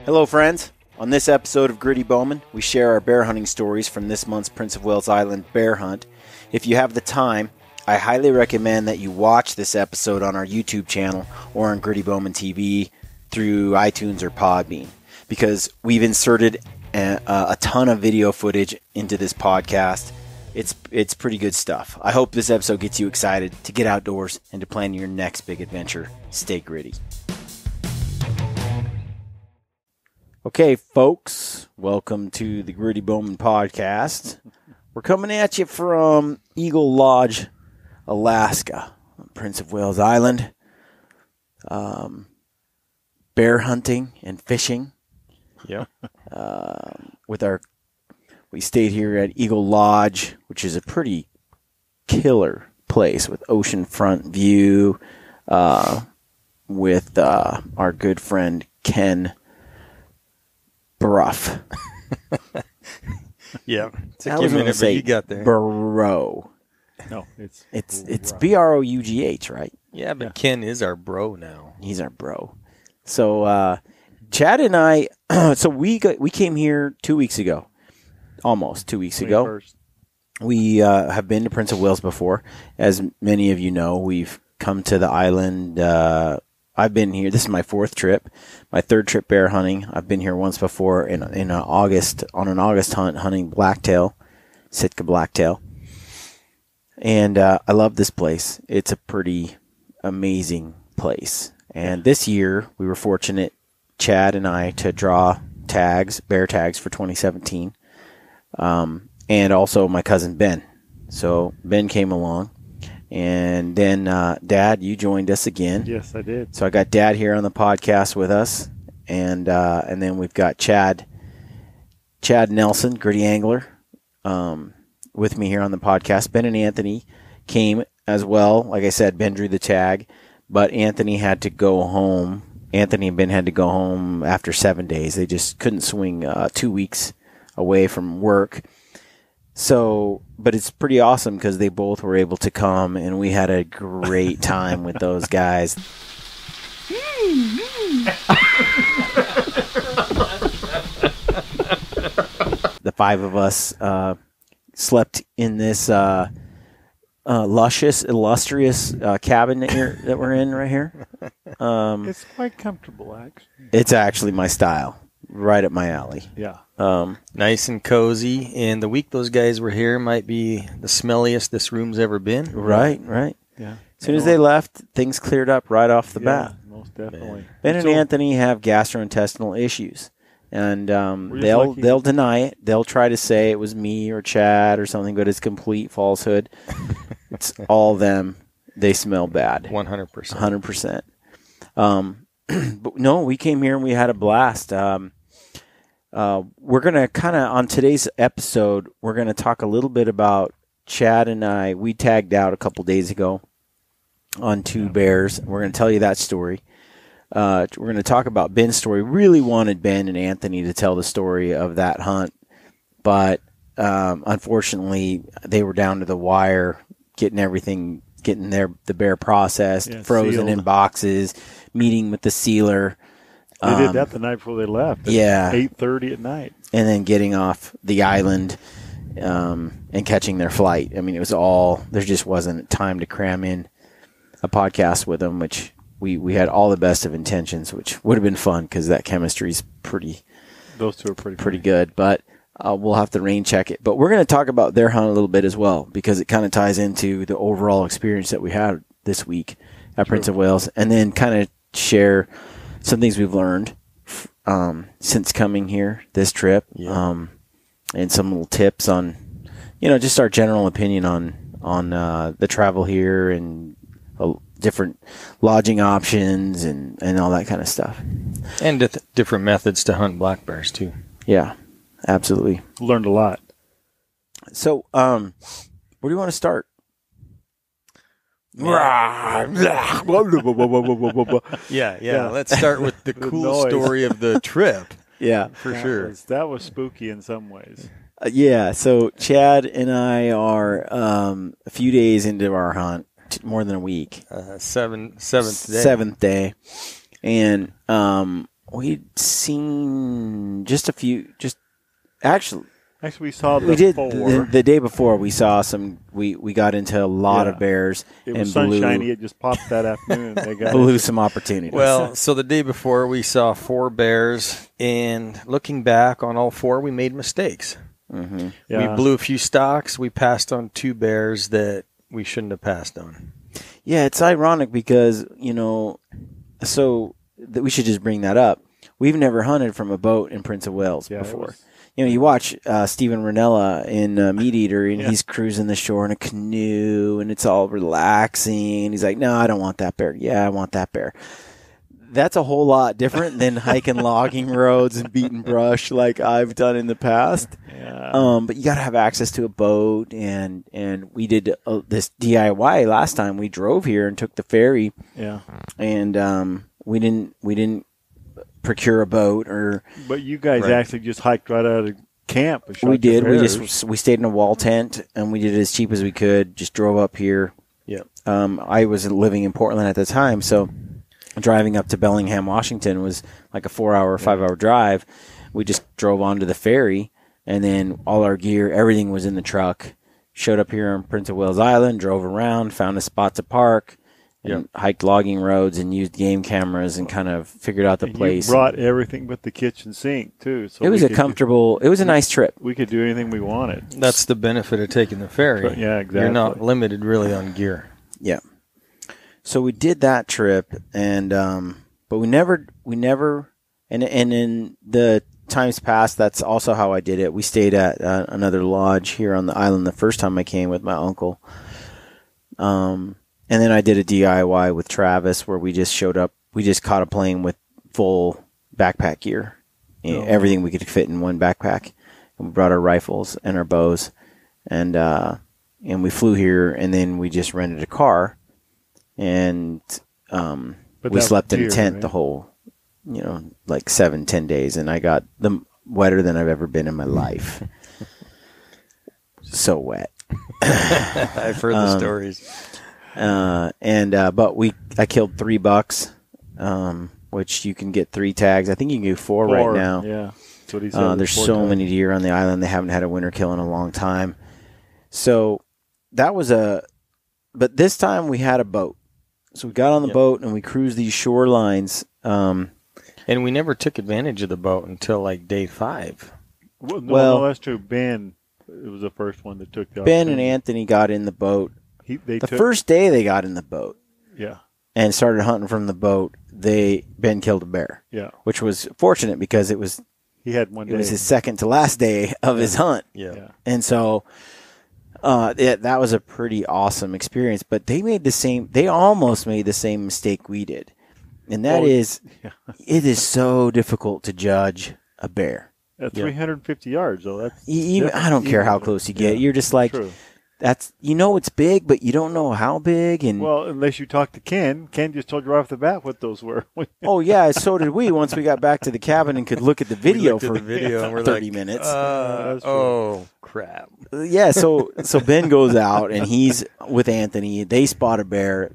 Hello, friends. On this episode of Gritty Bowman, we share our bear hunting stories from this month's Prince of Wales Island bear hunt. If you have the time, I highly recommend that you watch this episode on our YouTube channel or on Gritty Bowman TV through iTunes or Podbean, because we've inserted a ton of video footage into this podcast. It's pretty good stuff. I hope this episode gets you excited to get outdoors and to plan your next big adventure. Stay gritty. Okay, folks, welcome to the Gritty Bowman podcast. We're coming at you from Eagle Lodge, Alaska, Prince of Wales Island. Bear hunting and fishing. Yeah. We stayed here at Eagle Lodge, which is a pretty killer place with oceanfront view, with our good friend Ken Bruff. Yeah. I was going to say you got there. bro. No, It's Brough, right? Yeah, but Ken is our bro now. He's our bro. So Chad and I, so we came here 2 weeks ago, almost 2 weeks ago. 21st. We have been to Prince of Wales before. As many of you know, we've come to the island. I've been here. This is my fourth trip, my third trip bear hunting. I've been here once before in August, on an August hunt, hunting blacktail, Sitka blacktail. And I love this place. It's a pretty amazing place. And this year, we were fortunate, Chad and I, to draw bear tags for 2017. And also my cousin Ben. So Ben came along. And then, Dad, you joined us again. Yes, I did. So I got Dad here on the podcast with us. And then we've got Chad Nelson, Gritty Angler, with me here on the podcast. Ben and Anthony came as well. Like I said, Ben drew the tag, but Anthony had to go home. Anthony and Ben had to go home after 7 days. They just couldn't swing 2 weeks away from work. So, but it's pretty awesome because they both were able to come, and we had a great time with those guys. The five of us slept in this luscious, illustrious cabin that we're in right here. It's quite comfortable, actually. It's actually my style, right up my alley. Yeah. Nice and cozy. And the week those guys were here might be the smelliest this room's ever been. Right. Yeah. As soon as they left, things cleared up right off the bat. Most definitely. Ben and Anthony have gastrointestinal issues, and lucky. they'll deny it. They'll try to say it was me or Chad or something, but it's complete falsehood. It's all them. They smell bad. 100%. 100%. But no, we came here and we had a blast. We're going to kind of, on today's episode, we're going to talk a little bit about Chad and I. We tagged out a couple days ago on two bears. We're going to tell you that story. We're going to talk about Ben's story. Really wanted Ben and Anthony to tell the story of that hunt, but unfortunately, they were down to the wire, getting the bear processed, frozen sealed in boxes, meeting with the sealer. They did that the night before they left. Yeah. 8:30 at night. And then getting off the island and catching their flight. I mean, it was all, there just wasn't time to cram in a podcast with them, which we had all the best of intentions, which would have been fun because that chemistry is Those two are pretty good. But we'll have to rain check it. But we're going to talk about their hunt a little bit as well, because it kind of ties into the overall experience that we had this week at Prince of Wales, and then kind of share some things we've learned since coming here this trip, and some little tips on, just our general opinion on the travel here and different lodging options and all that kind of stuff. And different methods to hunt black bears, too. Yeah, absolutely. Learned a lot. So, where do you want to start? Yeah. Let's start with the cool noise. story of the trip. Yeah, For sure. That was spooky in some ways. So Chad and I are a few days into our hunt, more than a week. Seventh day. Seventh day. And we'd seen just a few. Actually, we saw we did four. the day before. We saw some. We got into a lot of bears It and was sunshiny. It just popped that afternoon. They got blew some opportunities. Well, so the day before we saw 4 bears, and looking back on all 4, we made mistakes. Mm-hmm. Yeah. We blew a few stocks. We passed on 2 bears that we shouldn't have passed on. Yeah, it's ironic because so that we should just bring that up. We've never hunted from a boat in Prince of Wales before. You watch Steven Ranella in Meat Eater, and he's cruising the shore in a canoe, and it's all relaxing. And he's like, "No, I don't want that bear. Yeah, I want that bear." That's a whole lot different than hiking logging roads and beating brush like I've done in the past. Yeah. But you got to have access to a boat, and we did this DIY last time. We drove here and took the ferry. Yeah. And we didn't procure a boat But you guys actually just hiked right out of camp. And shot we did. your We bears. we stayed in a wall tent, and we did it as cheap as we could. Just drove up here. Yep. I was living in Portland at the time, so driving up to Bellingham, Washington was like a 4-hour, 5-hour drive. We just drove onto the ferry, and then all our gear, everything was in the truck. Showed up here on Prince of Wales Island, drove around, found a spot to park, and hiked logging roads and used game cameras and kind of figured out the And place. You brought everything but the kitchen sink too. So it was it was a nice trip. We could do anything we wanted. That's the benefit of taking the ferry. Yeah, exactly. You're not limited really on gear. Yeah. So we did that trip, and but we never, and in the times past, that's also how I did it. We stayed at another lodge here on the island the first time I came with my uncle. And then I did a DIY with Travis where we just showed up. We just caught a plane with full backpack gear, everything we could fit in one backpack. And we brought our rifles and our bows, and we flew here. And then we just rented a car, and we slept in a tent the whole, like 7-10 days. And I got them wetter than I've ever been in my life. So wet. I've heard the stories. But I killed 3 bucks, which you can get 3 tags. I think you can get 4 right now. Yeah. That's what he said. There's so many deer on the island. They haven't had a winter kill in a long time. So that was but this time we had a boat. So we got on the boat and we cruised these shorelines. And we never took advantage of the boat until like day 5. No, that's true. Ben, it was the first one that took the Ben and Anthony got in the boat. First day they got in the boat. Yeah. And started hunting from the boat. Ben killed a bear. Yeah. Which was fortunate because he had one day. It was his second to last day of his hunt. Yeah. And so that was a pretty awesome experience. But they almost made the same mistake we did. And that is, it is so difficult to judge a bear. At 350 yards, though. I don't care how close you get. You're just like, true. It's big, but you don't know how big. And well, unless you talk to Ken. Ken just told you right off the bat what those were. Oh, yeah, so did we once we got back to the cabin and could look at the video for and we're 30 minutes. Oh, crap. Yeah, so Ben goes out, and he's with Anthony. They spot a bear.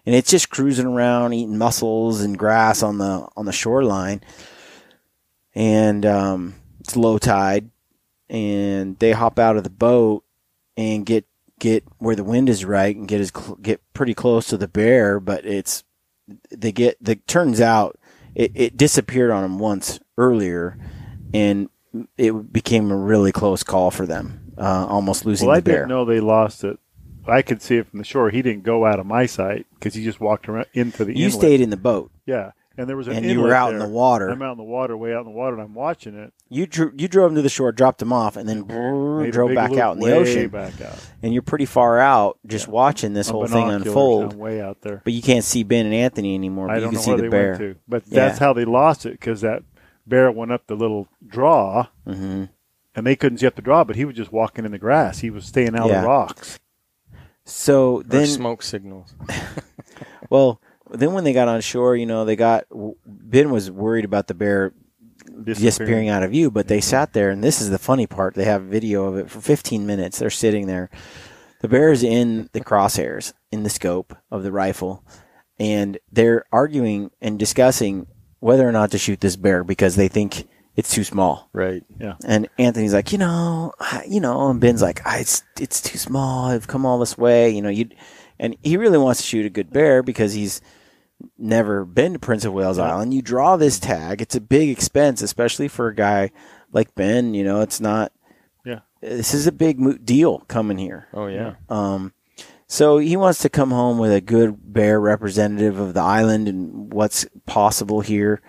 And it's just cruising around, eating mussels and grass on the shoreline. And it's low tide. And they hop out of the boat and get where the wind is right and get pretty close to the bear, but turns out it disappeared on them once earlier, and it became a really close call for them, almost losing the bear. I didn't know they lost it. I could see it from the shore. He didn't go out of my sight because he just walked around into the inlet. You stayed in the boat. Yeah. And there was an and inlet you were out there. in the water. I'm out in the water, way out in the water, and I'm watching it. You drove him to the shore, dropped him off, and then drove back out in the ocean. Back out. And you're pretty far out, just watching this whole thing unfold. I'm way out there. But you can't see Ben and Anthony anymore. But I you don't can know see where the they bear. went to. But that's how they lost it, because that bear went up the little draw, and they couldn't see up the draw. But he was just walking in the grass. He was staying out of the rocks. So then smoke signals. Well. Then when they got on shore, Ben was worried about the bear disappearing out of view, but they sat there, and this is the funny part. They have video of it for 15 minutes. They're sitting there. The bear is in the crosshairs, in the scope of the rifle, and they're arguing and discussing whether or not to shoot this bear because they think it's too small. Right. Yeah. And Anthony's like, and Ben's like, it's too small. I've come all this way, and he really wants to shoot a good bear because he's never been to Prince of Wales Island. You draw this tag. It's a big expense, especially for a guy like Ben. It's not. Yeah. This is a big deal coming here. Oh, yeah. So he wants to come home with a good bear representative of the island and what's possible here.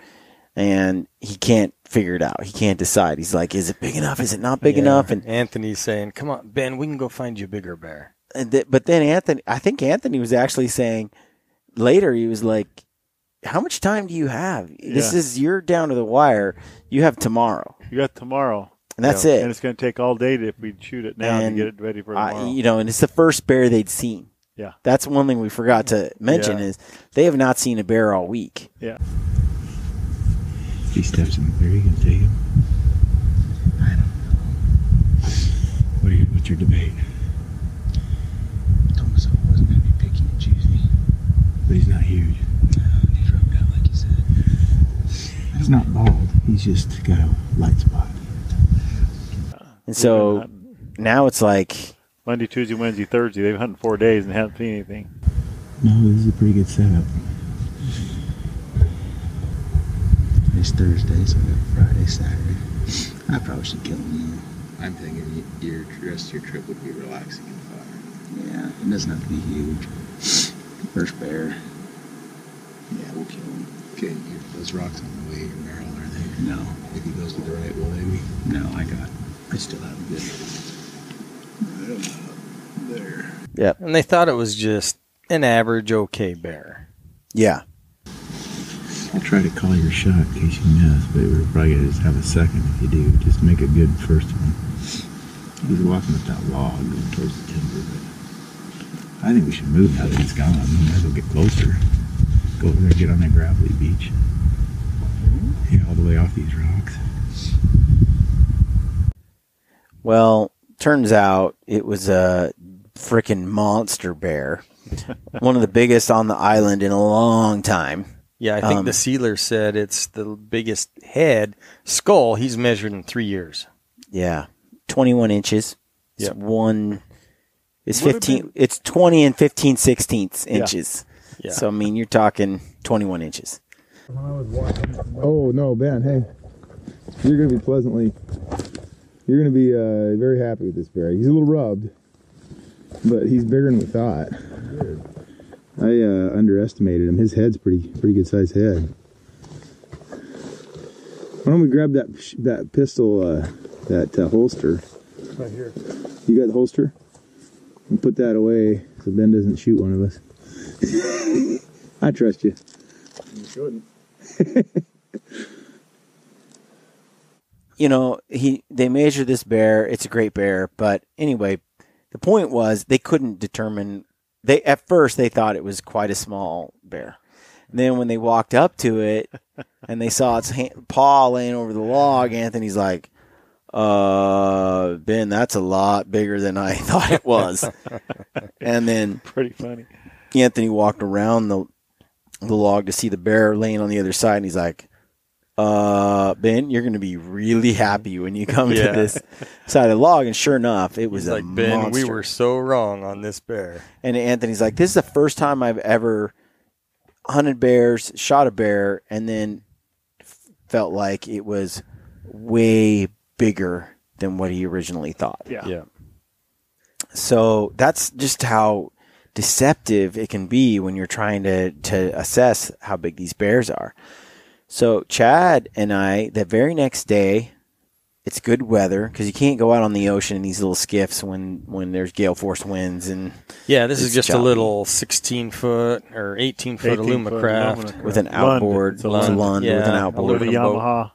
And he can't figure it out. He can't decide. He's like, is it big enough? Is it not big enough? And Anthony's saying, come on, Ben, we can go find you a bigger bear. But then I think Anthony was actually saying later, he was like, how much time do you have? You're down to the wire. You have tomorrow. You got tomorrow. And that's it. And it's going to take all day if we shoot it now to get it ready for tomorrow. And it's the first bear they'd seen. Yeah. That's one thing we forgot to mention is they have not seen a bear all week. Yeah. If he steps in the bear, you can take him. I don't know. What's your debate? I told myself I wasn't going to be picky and choosy. But he's not huge. No, he's rubbed out like you said. He's not bald. He's just got a light spot. And so now it's like Monday, Tuesday, Wednesday, Thursday. They've hunted 4 days and haven't seen anything. No, this is a pretty good setup. It's Thursday, so we got Friday, Saturday. I probably should kill him. I'm thinking the rest of your trip would be relaxing and fun. Yeah, it doesn't have to be huge. First bear. Yeah, we'll kill him. Okay, those rocks on the way to your barrel, are they? No. If he goes to the right, will they be? No, I still have a good right about there. Yep. And they thought it was just an average okay bear. Yeah. I'll try to call your shot in case you miss, but we're probably going to just have a second if you do. Just make a good first one. He's walking up that log going towards the timber, but I think we should move now that he's gone. We might as well get closer. Go over there and get on that gravelly beach. Yeah, all the way off these rocks. Well, turns out it was a freaking monster bear. One of the biggest on the island in a long time. Yeah, I think the sealer said it's the biggest skull he's measured in 3 years. Yeah. 21 inches. It's Yep. It's 15. It's 20 and 15/16 inches. Yeah. So, I mean, you're talking 21 inches. Oh, no, Ben, hey. You're going to be very happy with this bear. He's a little rubbed, but he's bigger than we thought. I underestimated him. His head's pretty good sized head. Why don't we grab that pistol, that holster? Right here. You got the holster? And put that away so Ben doesn't shoot one of us. I trust you. You shouldn't. They measure this bear. It's a great bear, but anyway, the point was they couldn't determine. At first they thought it was quite a small bear. And then when they walked up to it and they saw its paw laying over the log, Anthony's like, Ben, that's a lot bigger than I thought it was. And then Pretty funny. Anthony walked around the log to see the bear laying on the other side, and he's like, Ben, you're going to be really happy when you come to this side of the log. And sure enough, it was He's a like, Ben, monster. we were so wrong on this bear. And Anthony's like, this is the first time I've ever hunted bears, shot a bear, and then felt like it was way bigger than what he originally thought. Yeah. So that's just how deceptive it can be when you're trying to assess how big these bears are. So Chad and I, the very next day, it's good weather because you can't go out on the ocean in these little skiffs when there's gale force winds. And Yeah, this is it's just choppy. a little 16-foot or 18-foot 18-foot Alumacraft. with an Lund. outboard, It's a Lund, Lund. with an Yeah, outboard. With a Aluminum boat. Yamaha.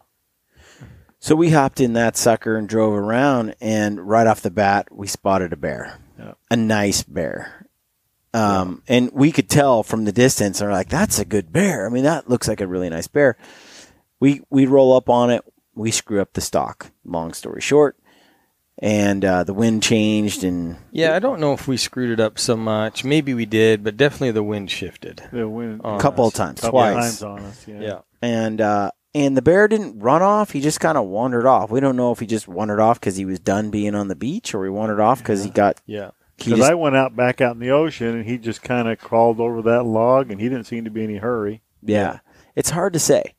So we hopped in that sucker and drove around, and right off the bat, we spotted a bear, a nice bear. And we could tell from the distance, and we're like, that's a good bear. I mean, that looks like a really nice bear. We roll up on it. We screw up the stock, long story short. and the wind changed, and Yeah, I don't know if we screwed it up so much. Maybe we did, but definitely the wind shifted. The wind, On a couple us. of times, couple twice. times on us. Yeah. And the bear didn't run off. He just kind of wandered off. We don't know if he just wandered off because he was done being on the beach, or he wandered off because he got. Yeah. He Because just, I went back out in the ocean, and he just kind of crawled over that log, and he didn't seem to be in any hurry. yeah, it's hard to say.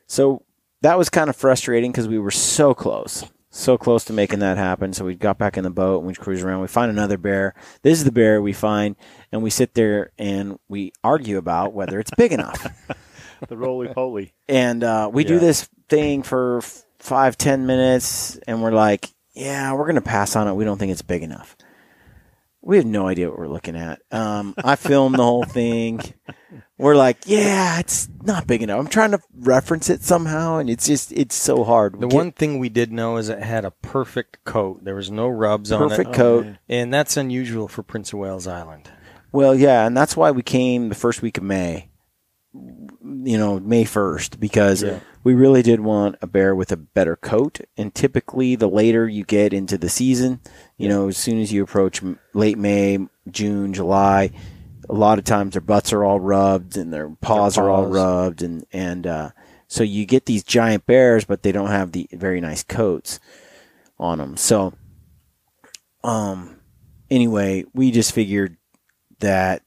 So that was kind of frustrating because we were so close to making that happen. So we got back in the boat and we cruised around. We find another bear. This is the bear we find, and we sit there and we argue about whether it's big enough. The roly-poly. And we do this thing for 5-10 minutes, and we're like, yeah, we're going to pass on it. We don't think it's big enough. We have no idea what we're looking at. I filmed the whole thing. We're like, yeah, it's not big enough. I'm trying to reference it somehow, and it's so hard. The one thing we did know is it had a perfect coat. There was no rubs on it. Perfect coat. And that's unusual for Prince of Wales Island. Well, yeah, and that's why we came the first week of May. May 1st, because we really did want a bear with a better coat. And typically, the later you get into the season, as soon as you approach late May, June, July, a lot of times their butts are all rubbed and their paws are all rubbed, and so you get these giant bears, but they don't have the very nice coats on them. So, anyway, we just figured that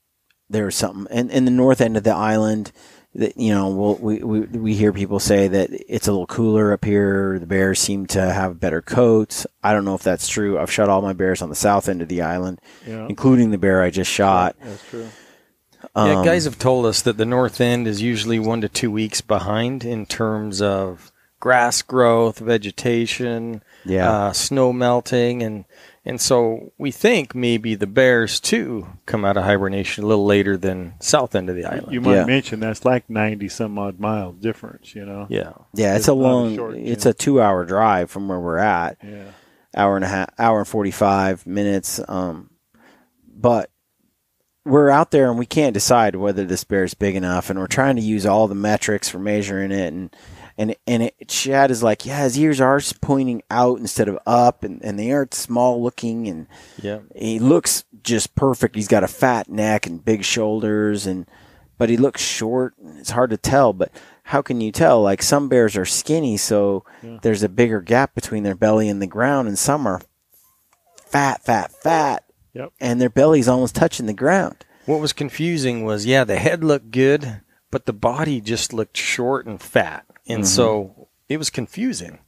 there was something, and in the north end of the island, that we hear people say that it's a little cooler up here. The bears seem to have better coats. I don't know if that's true. I've shot all my bears on the south end of the island, including the bear I just shot. That's true. Yeah, guys have told us that the north end is usually 1 to 2 weeks behind in terms of grass growth, vegetation, snow melting, and so we think maybe the bears too come out of hibernation a little later than south end of the island. You might mention that's like 90 some odd miles difference, Yeah. Yeah, It's it's a not long. short, It's a 2-hour drive from where we're at. Yeah. Hour and 45 minutes. But we're out there and we can't decide whether this bear is big enough, and we're trying to use all the metrics for measuring it, and Chad is like, yeah, his ears are pointing out instead of up, and they aren't small looking, and he looks just perfect. He's got a fat neck and big shoulders, but he looks short. It's hard to tell, but how can you tell? Like, some bears are skinny, so there's a bigger gap between their belly and the ground, and some are fat, and their belly's almost touching the ground. What was confusing was, the head looked good, but the body just looked short and fat. And so it was confusing.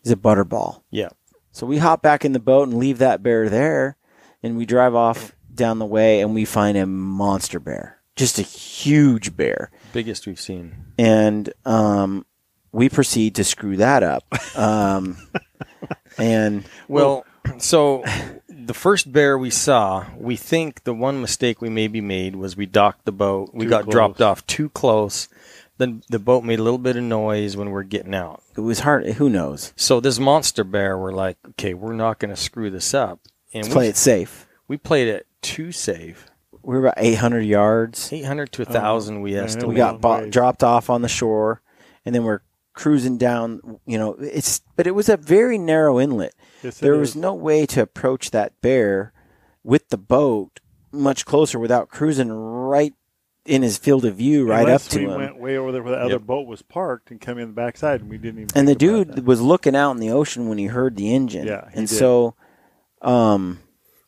He's a butterball. Yeah. So we hop back in the boat and leave that bear there, and we drive off down the way, and we find a monster bear. Just a huge bear. Biggest we've seen. And we proceed to screw that up. So the first bear we saw, we think the one mistake we maybe made was we docked the boat. We got dropped off too close. Then the boat made a little bit of noise when we're getting out. It was hard. Who knows? So this monster bear, we're like, okay, we're not going to screw this up. And Let's play it safe. We played it too safe. We were about 800 yards. 800 to 1,000, we estimate. We got dropped off on the shore, and then we're cruising down. But it was a very narrow inlet. Yes, there was no way to approach that bear with the boat much closer without cruising right in his field of view, right up to him. We went way over there where the other boat was parked and come in the backside, and we didn't even. And the dude was looking out in the ocean when he heard the engine. Yeah, he and did. so.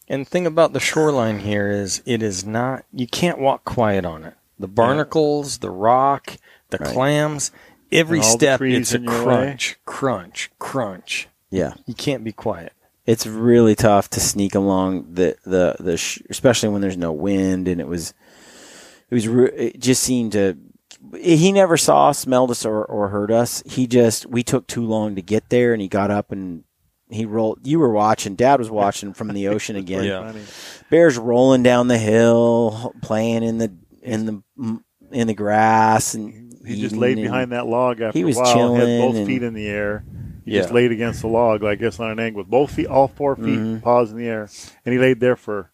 And the thing about the shoreline here is it is not, you can't walk quiet on it. The barnacles, the rock, the clams, every step it's a crunch. Yeah. You can't be quiet. It's really tough to sneak along especially when there's no wind, and it just seemed to, he never saw us, smelled us, or heard us. We took too long to get there, and he got up and he rolled. You were watching. Dad was watching from the ocean again. Yeah. Bears rolling down the hill, playing in the grass, and he just laid behind that log after he was a while. chilling, Had both feet in the air. He just laid against the log, I guess, on an angle with both feet, all 4 feet, paws in the air, and he laid there for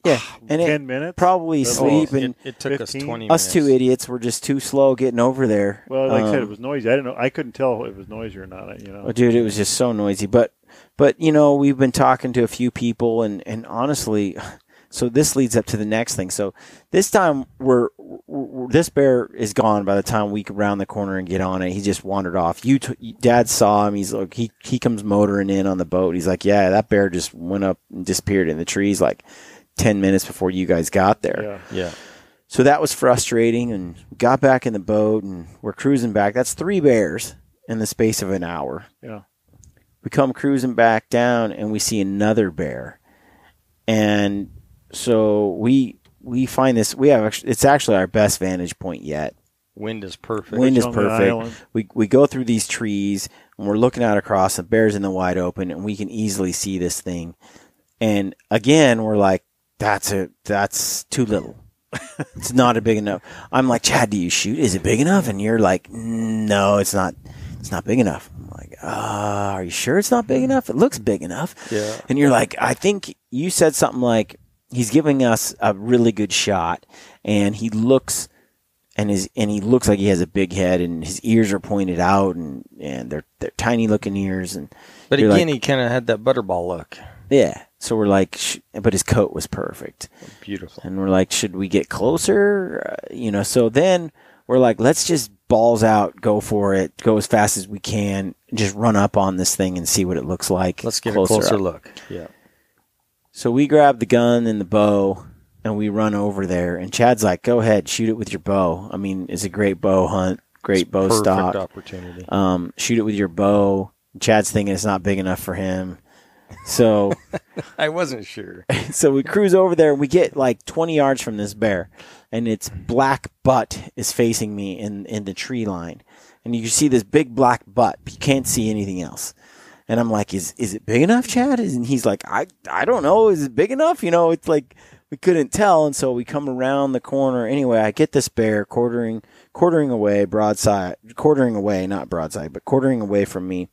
Yeah, and 10 minutes? Probably sleep. And it took 15? Us 20 minutes. Us two idiots were just too slow getting over there. Well, like I said, it was noisy. I didn't know. I couldn't tell if it was noisy or not. Well, dude, it was just so noisy. But we've been talking to a few people, and honestly, so this leads up to the next thing. So this time this bear is gone by the time we round the corner and get on it. He just wandered off. Dad saw him. He's like, he comes motoring in on the boat. He's like, yeah, that bear just went up and disappeared in the trees like 10 minutes before you guys got there. Yeah. So that was frustrating, and got back in the boat, and we're cruising back. That's 3 bears in the space of an hour. Yeah. We come cruising back down, and we see another bear. And so we find this. It's actually our best vantage point yet. Wind is perfect. Wind is perfect. We go through these trees, and we're looking out across. The bear's in the wide open, and we can easily see this thing. And again, we're like, that's too little. It's not a big enough. I'm like, Chad, do you shoot? Is it big enough? And you're like, no, it's not. It's not big enough. I'm like, are you sure it's not big enough? It looks big enough. Yeah. And you're like, I think you said something like, he's giving us a really good shot, and he looks like he has a big head, and his ears are pointed out, and they're tiny looking ears. But again, he kind of had that butterball look. Yeah. So we're like, but his coat was perfect. Beautiful. And we're like, should we get closer? So then we're like, let's just balls out, go for it, go as fast as we can, just run up on this thing and see what it looks like. Let's get a closer look. Yeah. So we grab the gun and the bow, and we run over there. And Chad's like, go ahead, shoot it with your bow. I mean, it's a great bow hunt, great bow stock. Perfect opportunity. Shoot it with your bow. Chad's thinking it's not big enough for him. So I wasn't sure. So we cruise over there, and we get like 20 yards from this bear, and its black butt is facing me in the tree line. And you can see this big black butt, but you can't see anything else. And I'm like, is it big enough, Chad? And he's like, I don't know. Is it big enough? It's like we couldn't tell. And so we come around the corner. Anyway, I get this bear quartering away, broadside, quartering away, not broadside, but quartering away from me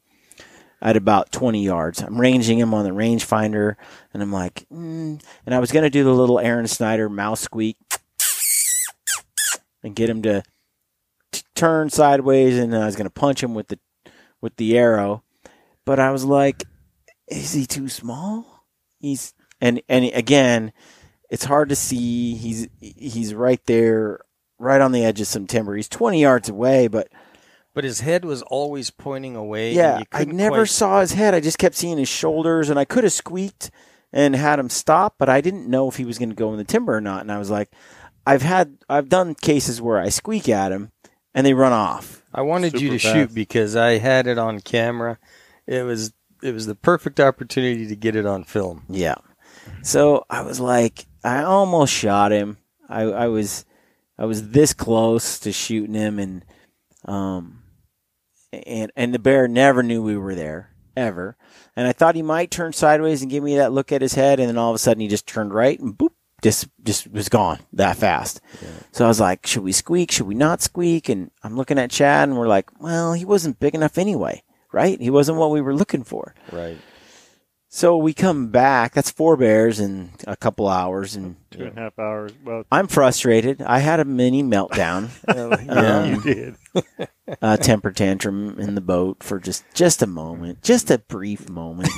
at about 20 yards. I'm ranging him on the rangefinder, and I'm like, and I was going to do the little Aaron Snyder mouse squeak and get him to turn sideways, and I was going to punch him with the arrow. But I was like, is he too small? And again, it's hard to see. He's right there, right on the edge of some timber. He's 20 yards away, but his head was always pointing away. Yeah, I never saw his head. I just kept seeing his shoulders, and I could have squeaked and had him stop, but I didn't know if he was going to go in the timber or not. And I was like, I've done cases where I squeak at him and they run off. I wanted you to shoot because I had it on camera. It was the perfect opportunity to get it on film. Yeah. So I was like, I almost shot him. I was this close to shooting him, and the bear never knew we were there, ever. And I thought he might turn sideways and give me that look at his head, and then all of a sudden he just turned right and boop, just was gone that fast. Yeah. So I was like, should we squeak? Should we not squeak? And I'm looking at Chad, and we're like, well, he wasn't big enough anyway, right? He wasn't what we were looking for. Right. So we come back. That's 4 bears in a couple hours. And 2.5 hours. Well, I'm frustrated. I had a mini meltdown. You did. A temper tantrum in the boat for just a moment. Just a brief moment.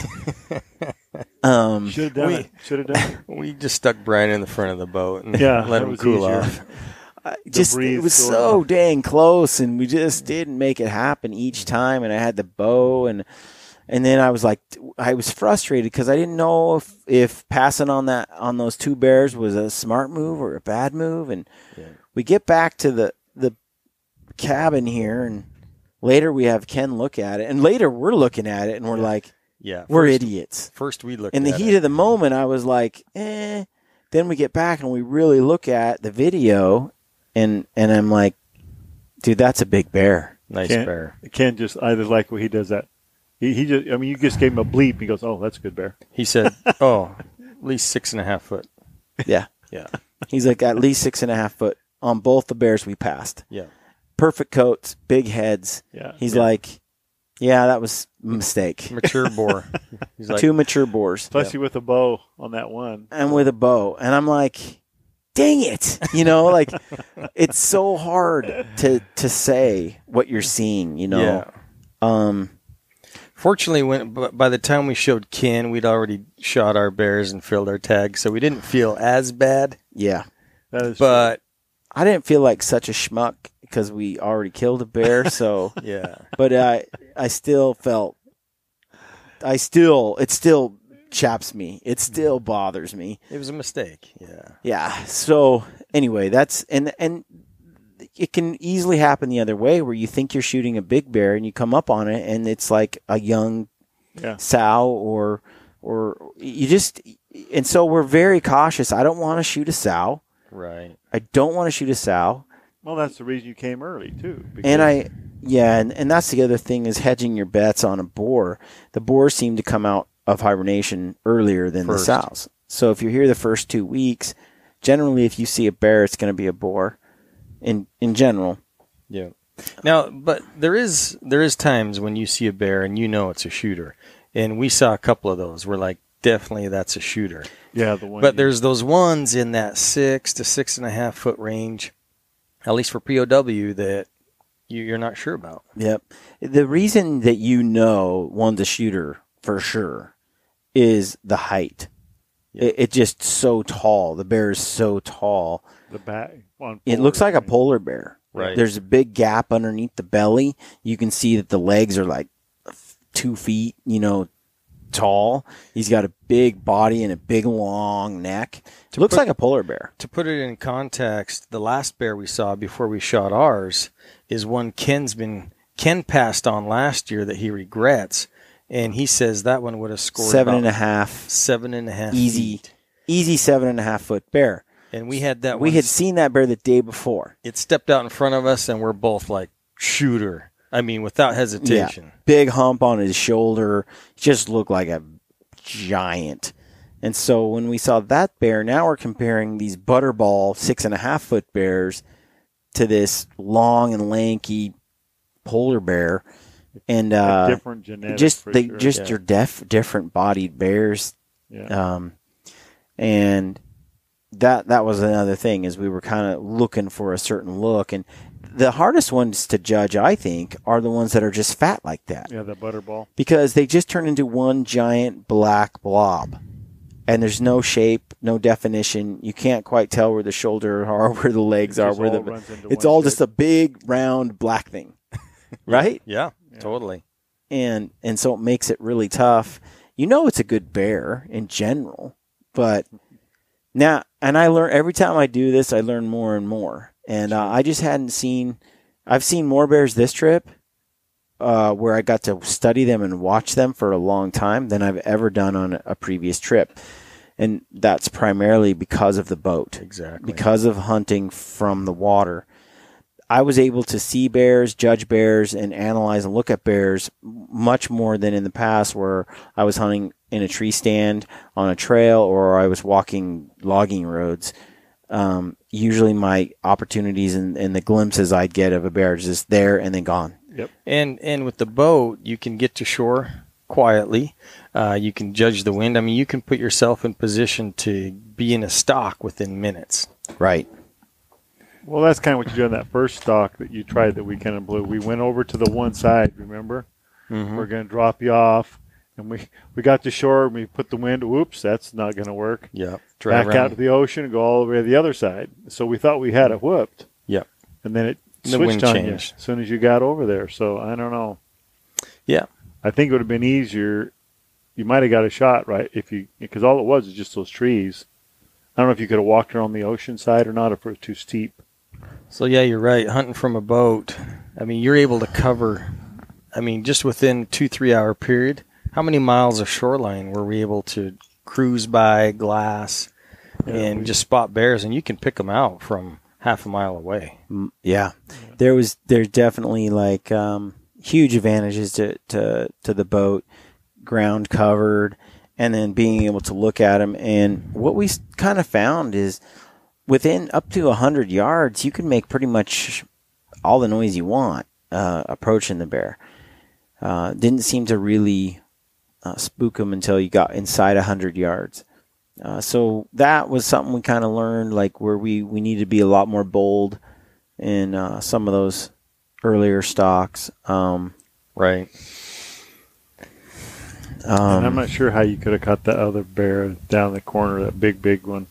Should have done it. We just stuck Brian in the front of the boat and let him cool off. It was so dang close, and we just didn't make it happen each time. And I had the bow, and then I was like, I was frustrated because I didn't know if passing on those 2 bears was a smart move or a bad move. And we get back to the cabin here, and later we have Ken look at it, and later we're looking at it, and we're like, we're idiots. First we looked in the heat of the moment. I was like, Then we get back and we really look at the video, and I'm like, dude, that's a big bear. Nice bear. Ken just, I just like what he does that. He just, I mean, you just gave him a bleep. He goes, oh, that's a good bear. He said, at least 6.5 foot. Yeah. Yeah. He's like, at least 6.5 foot on both the bears we passed. Yeah. Perfect coats, big heads. Yeah. He's like, Yeah, that was a mistake. Mature boar. He's like, 2 mature boars. Especially with a bow on that one. And with a bow. And I'm like, dang it. Like it's so hard to say what you're seeing, Yeah. Fortunately, by the time we showed Ken, we'd already shot our bears and filled our tags, so we didn't feel as bad. Yeah. That is but true. I didn't feel like such a schmuck because we already killed a bear, so yeah. But I still felt it still chaps me. It still bothers me. It was a mistake. Yeah. Yeah. So anyway, that's and it can easily happen the other way where you think you're shooting a big bear and you come up on it and it's like a young sow or you just, and so we're very cautious. I don't want to shoot a sow. Right. I don't want to shoot a sow. Well, that's the reason you came early too. And and that's the other thing is hedging your bets on a boar. The boars seem to come out of hibernation earlier than the sows. So if you're here the first 2 weeks, generally if you see a bear, it's going to be a boar. In general. Yeah. Now, but there is times when you see a bear and it's a shooter. And we saw a couple of those. We're like, definitely that's a shooter. Yeah, the one. But there's those ones in that 6 to 6.5 foot range, at least for POW, that you're not sure about. Yep. The reason that one's a shooter for sure is the height. Yep. It's just so tall. The bear is so tall. The back. It looks like a polar bear. Right. There's a big gap underneath the belly. You can see that the legs are like 2 feet, tall. He's got a big body and a big long neck. It looks like a polar bear. To put it in context, the last bear we saw before we shot ours is one Ken passed on last year that he regrets, and he says that one would have scored 7.5. 7.5 easy, 7.5 foot bear. And we had that. We had seen that bear the day before. It stepped out in front of us, and we're both like, shooter. I mean, without hesitation. Yeah. Big hump on his shoulder. Just looked like a giant. And so when we saw that bear, now we're comparing these butterball 6.5 foot bears to this long and lanky polar bear. And different genetics. Your different bodied bears. Yeah. And that was another thing, is we were kind of looking for a certain look. And the hardest ones to judge, I think, are the ones that are just fat like that. Yeah, the butterball. Because they just turn into one giant black blob. And there's no shape, no definition. You can't quite tell where the shoulders are, where the legs are. It's all just a big, round, black thing. Right? Yeah, totally. And so it makes it really tough. It's a good bear in general. But now, and I learn every time I do this, I learn more and more. And I just hadn't seen, I've seen more bears this trip where I got to study them and watch them for a long time than I've ever done on a previous trip. And that's primarily because of the boat. Exactly. Because of hunting from the water. I was able to see bears, judge bears, and analyze and look at bears much more than in the past where I was hunting in a tree stand, on a trail, or I was walking logging roads. Usually my opportunities and the glimpses I'd get of a bear is just there and then gone. Yep. And with the boat, you can get to shore quietly. You can judge the wind. I mean, you can put yourself in position to be in a stock within minutes. Right. Well, that's kind of what you did on that first stock that you tried that weekend in Blue. We went over to the one side, remember? Mm-hmm. We're going to drop you off. And we got to shore and we put the wind. Whoops, that's not going to work. Yep. Back out to the ocean and go all the way to the other side. So we thought we had it whooped. Yep. And then it the wind switched on changed you as soon as you got over there. So I don't know. Yeah. I think it would have been easier. You might have got a shot, right? Because all it was just those trees. I don't know if you could have walked around the ocean side or not, if it was too steep. So yeah, you're right. Hunting from a boat, I mean, you're able to cover, just within 2-3 hour period. How many miles of shoreline were we able to cruise by, glass, and just spot bears? And you can pick them out from half a mile away. Yeah. There's definitely like huge advantages to the boat, ground covered, and then being able to look at them. And what we kind of found is within up to 100 yards, you can make pretty much all the noise you want approaching the bear. Didn't seem to really spook them until you got inside 100 yards. So that was something we kind of learned, like where we need to be a lot more bold in some of those earlier stalks. Right. And I'm not sure how you could have caught that other bear down the corner, that big one.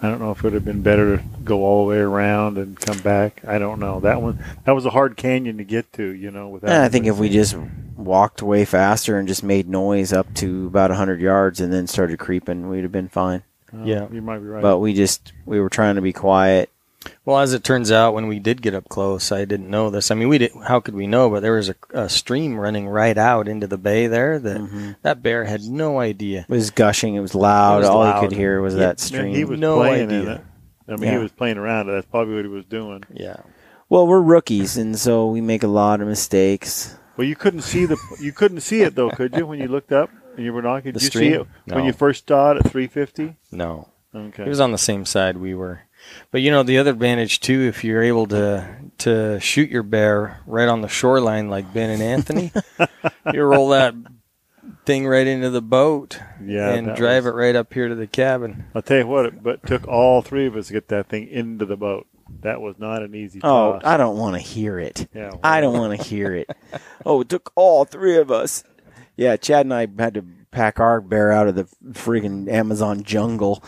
I don't know if it would have been better to go all the way around and come back. I don't know. That was a hard canyon to get to, without. I think if we just walked way faster and just made noise up to about 100 yards and then started creeping, we'd have been fine. Yeah. You might be right. But we were trying to be quiet. Well, as it turns out, when we did get up close, I didn't know this. I mean, how could we know? But there was a stream running right out into the bay there that bear had no idea. It was gushing. It was loud. All you could hear was that stream. He was playing in it. I mean, he was playing around it. That's probably what he was doing. Yeah. Well, we're rookies, and so we make a lot of mistakes. Well, you couldn't see it though, could you? When you looked up and you were knocking, did you see it when you first saw it at 350? No. Okay. It was on the same side we were. But the other advantage too, if you're able to shoot your bear right on the shoreline like Ben and Anthony, you roll that thing right into the boat and drive it right up here to the cabin. I'll tell you what, it took all three of us to get that thing into the boat. That was not an easy task. I don't want to hear it. Yeah, well. I don't want to hear it. It took all three of us. Yeah, Chad and I had to pack our bear out of the friggin' Amazon jungle,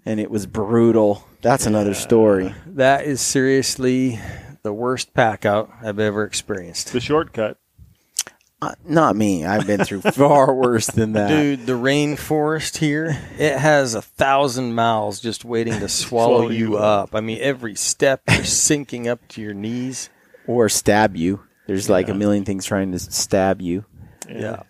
and it was brutal. That's another story. That is seriously the worst pack out I've ever experienced. The shortcut. Not me. I've been through far worse than that. Dude, the rainforest here, it has 1,000 mouths just waiting to swallow you up. I mean, every step you're sinking up to your knees. Or stab you. There's like a million things trying to stab you. Yeah.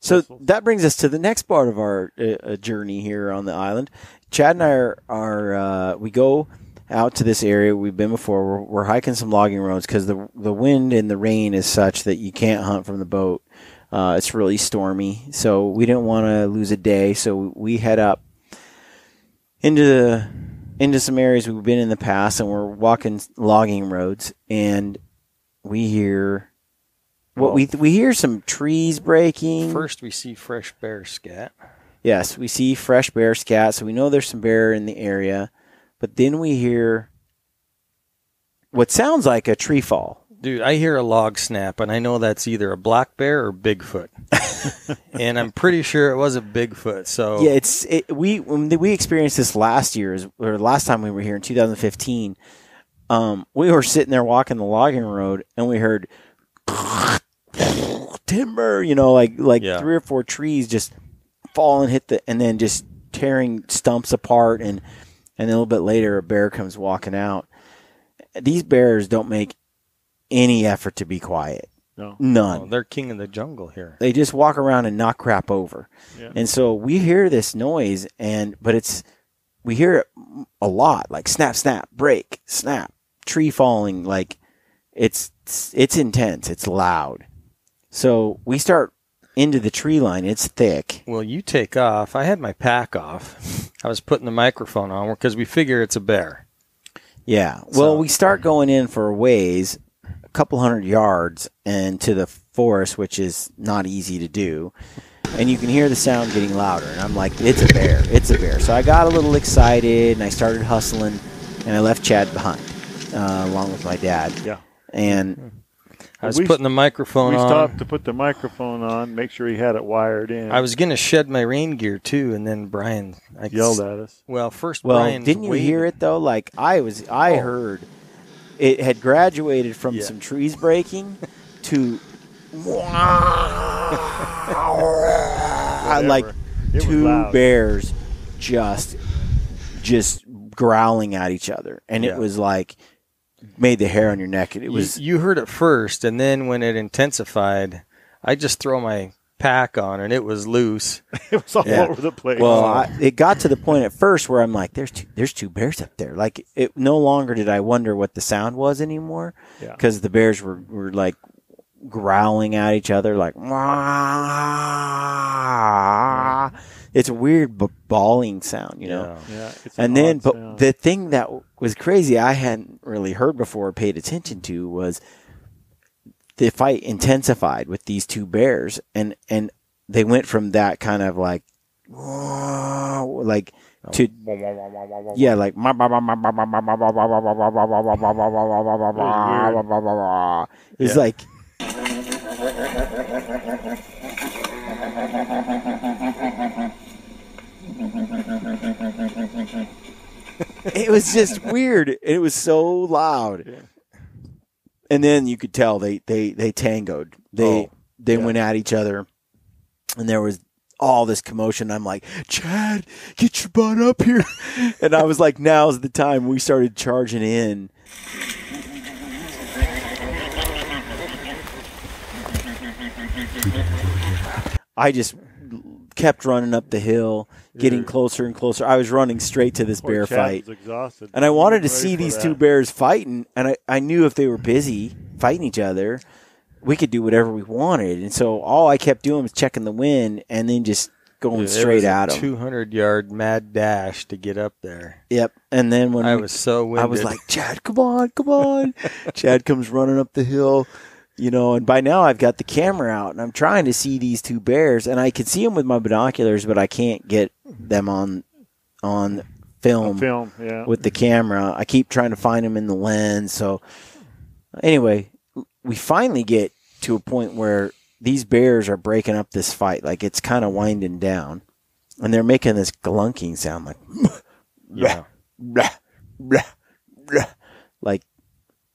So that brings us to the next part of our journey here on the island. Chad and I are we go out to this area we've been before. We're hiking some logging roads because the wind and the rain is such that you can't hunt from the boat. It's really stormy, so we didn't want to lose a day. So we head up into some areas we've been in the past, and we're walking logging roads, and we hear. We hear some trees breaking. First, we see fresh bear scat. Yes, we see fresh bear scat, so we know there's some bear in the area. But then we hear what sounds like a tree fall. Dude, I hear a log snap, and I know that's either a black bear or Bigfoot. And I'm pretty sure it was a Bigfoot. So yeah, we experienced this last time we were here in 2015. We were sitting there walking the logging road, and we heard timber, like 3 or 4 trees just fall and hit and then just tearing stumps apart, and a little bit later a bear comes walking out. These bears don't make any effort to be quiet. No. None. Oh, they're king of the jungle here. They just walk around and knock crap over. Yeah. And so we hear this noise, but we hear it a lot, like snap, snap, break, snap, tree falling, like it's intense, it's loud. So we start into the tree line. It's thick. Well, you take off. I had my pack off. I was putting the microphone on because we figure it's a bear. Yeah. Well, we start going in for a ways, a couple 100 yards, and to the forest, which is not easy to do. And you can hear the sound getting louder. And I'm like, it's a bear. It's a bear. So I got a little excited, and I started hustling, and I left Chad behind, along with my dad. Yeah. And I was putting the microphone on. We stopped to put the microphone on, make sure he had it wired in. I was going to shed my rain gear, too, and then Brian yelled at us. Well, Brian. Didn't you hear it, though? Like, I heard it had graduated from some trees breaking to like 2 bears just growling at each other. And it was like, made the hair on your neck. It was. You heard it first, and then when it intensified, I just throw my pack on, and it was loose. It was all over the place. Well, it got to the point at first where I'm like, there's two bears up there. Like, it no longer did I wonder what the sound was anymore, because the bears were like growling at each other, like, wah. It's a weird bawling sound, Yeah, and then, but the thing that was crazy I hadn't really heard before or paid attention to was the fight intensified with these two bears, and they went from that kind of like to like it's like it was just weird. It was so loud. Yeah. And then you could tell they tangoed. They went at each other, and there was all this commotion. I'm like, Chad, get your butt up here. And I was like, now's the time. We started charging in. I just kept running up the hill, getting closer and closer. I was running straight to this bear fight. Was exhausted. And I wanted to see these two bears fighting, and I knew if they were busy fighting each other, we could do whatever we wanted. And so all I kept doing was checking the wind and then just going straight at them. 200-yard mad dash to get up there. Yep. And then when I was so winded, I was like, Chad, come on. Chad comes running up the hill. And by now I've got the camera out, and I'm trying to see these two bears, and I can see them with my binoculars, but I can't get them on film with the camera. I keep trying to find them in the lens. So anyway, we finally get to a point where these bears are breaking up this fight. Like, it's kind of winding down, and they're making this glunking sound like, blah, blah, blah, blah. Like,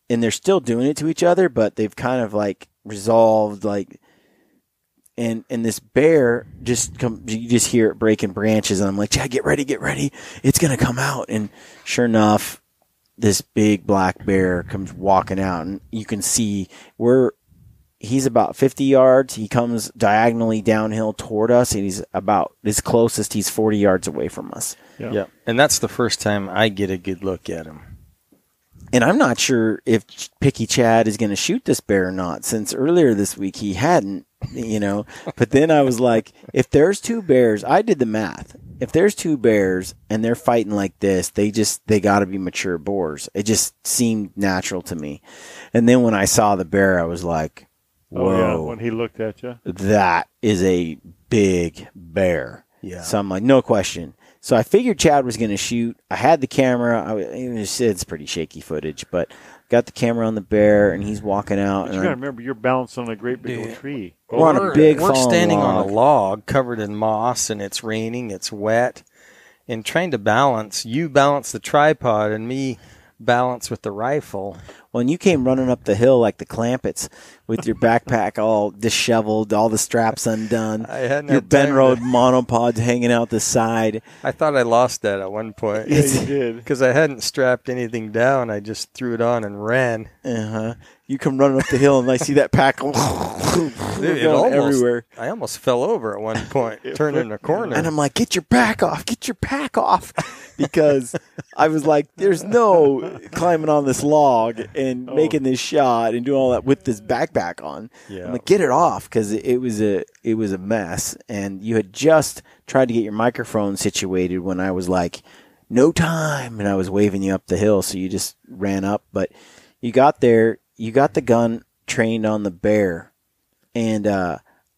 and they're still doing it to each other, but they've kind of like resolved, like, and this bear just you just hear it breaking branches, and I'm like, Chad, get ready, it's gonna come out. And sure enough, this big black bear comes walking out, and you can see he's about 50 yards. He comes diagonally downhill toward us, and he's about his closest. He's 40 yards away from us. Yeah. And that's the first time I get a good look at him. And I'm not sure if Picky Chad is going to shoot this bear or not, since earlier this week he hadn't, But then I was like, if there's two bears, I did the math. If there's two bears and they're fighting like this, they got to be mature boars. It just seemed natural to me. And then when I saw the bear, I was like, whoa. Oh, yeah, when he looked at you. That is a big bear. Yeah. So I'm like, no question. So I figured Chad was going to shoot. I had the camera. It's pretty shaky footage, but got the camera on the bear, and he's walking out. But you got to remember, you're balanced on a great big old tree. We're on a big We're standing log. on a log covered in moss, and it's raining, it's wet. And trying to balance, you balance the tripod, and me balance with the rifle. When you came running up the hill like the Clampetts with your backpack all disheveled, all the straps undone, your Benrode monopods hanging out the side. I thought I lost that at one point. Yeah, you did. Because I hadn't strapped anything down. I just threw it on and ran. You come running up the hill, and I see that pack going everywhere. I almost fell over at one point, turning a corner. And I'm like, get your pack off. Because I was like, there's no climbing on this log and making this shot and doing all that with this backpack on. Yeah. I'm like, get it off, because it was a mess. And you had just tried to get your microphone situated when I was like, no time. And I was waving you up the hill, so you just ran up. But you got there. You got the gun trained on the bear. And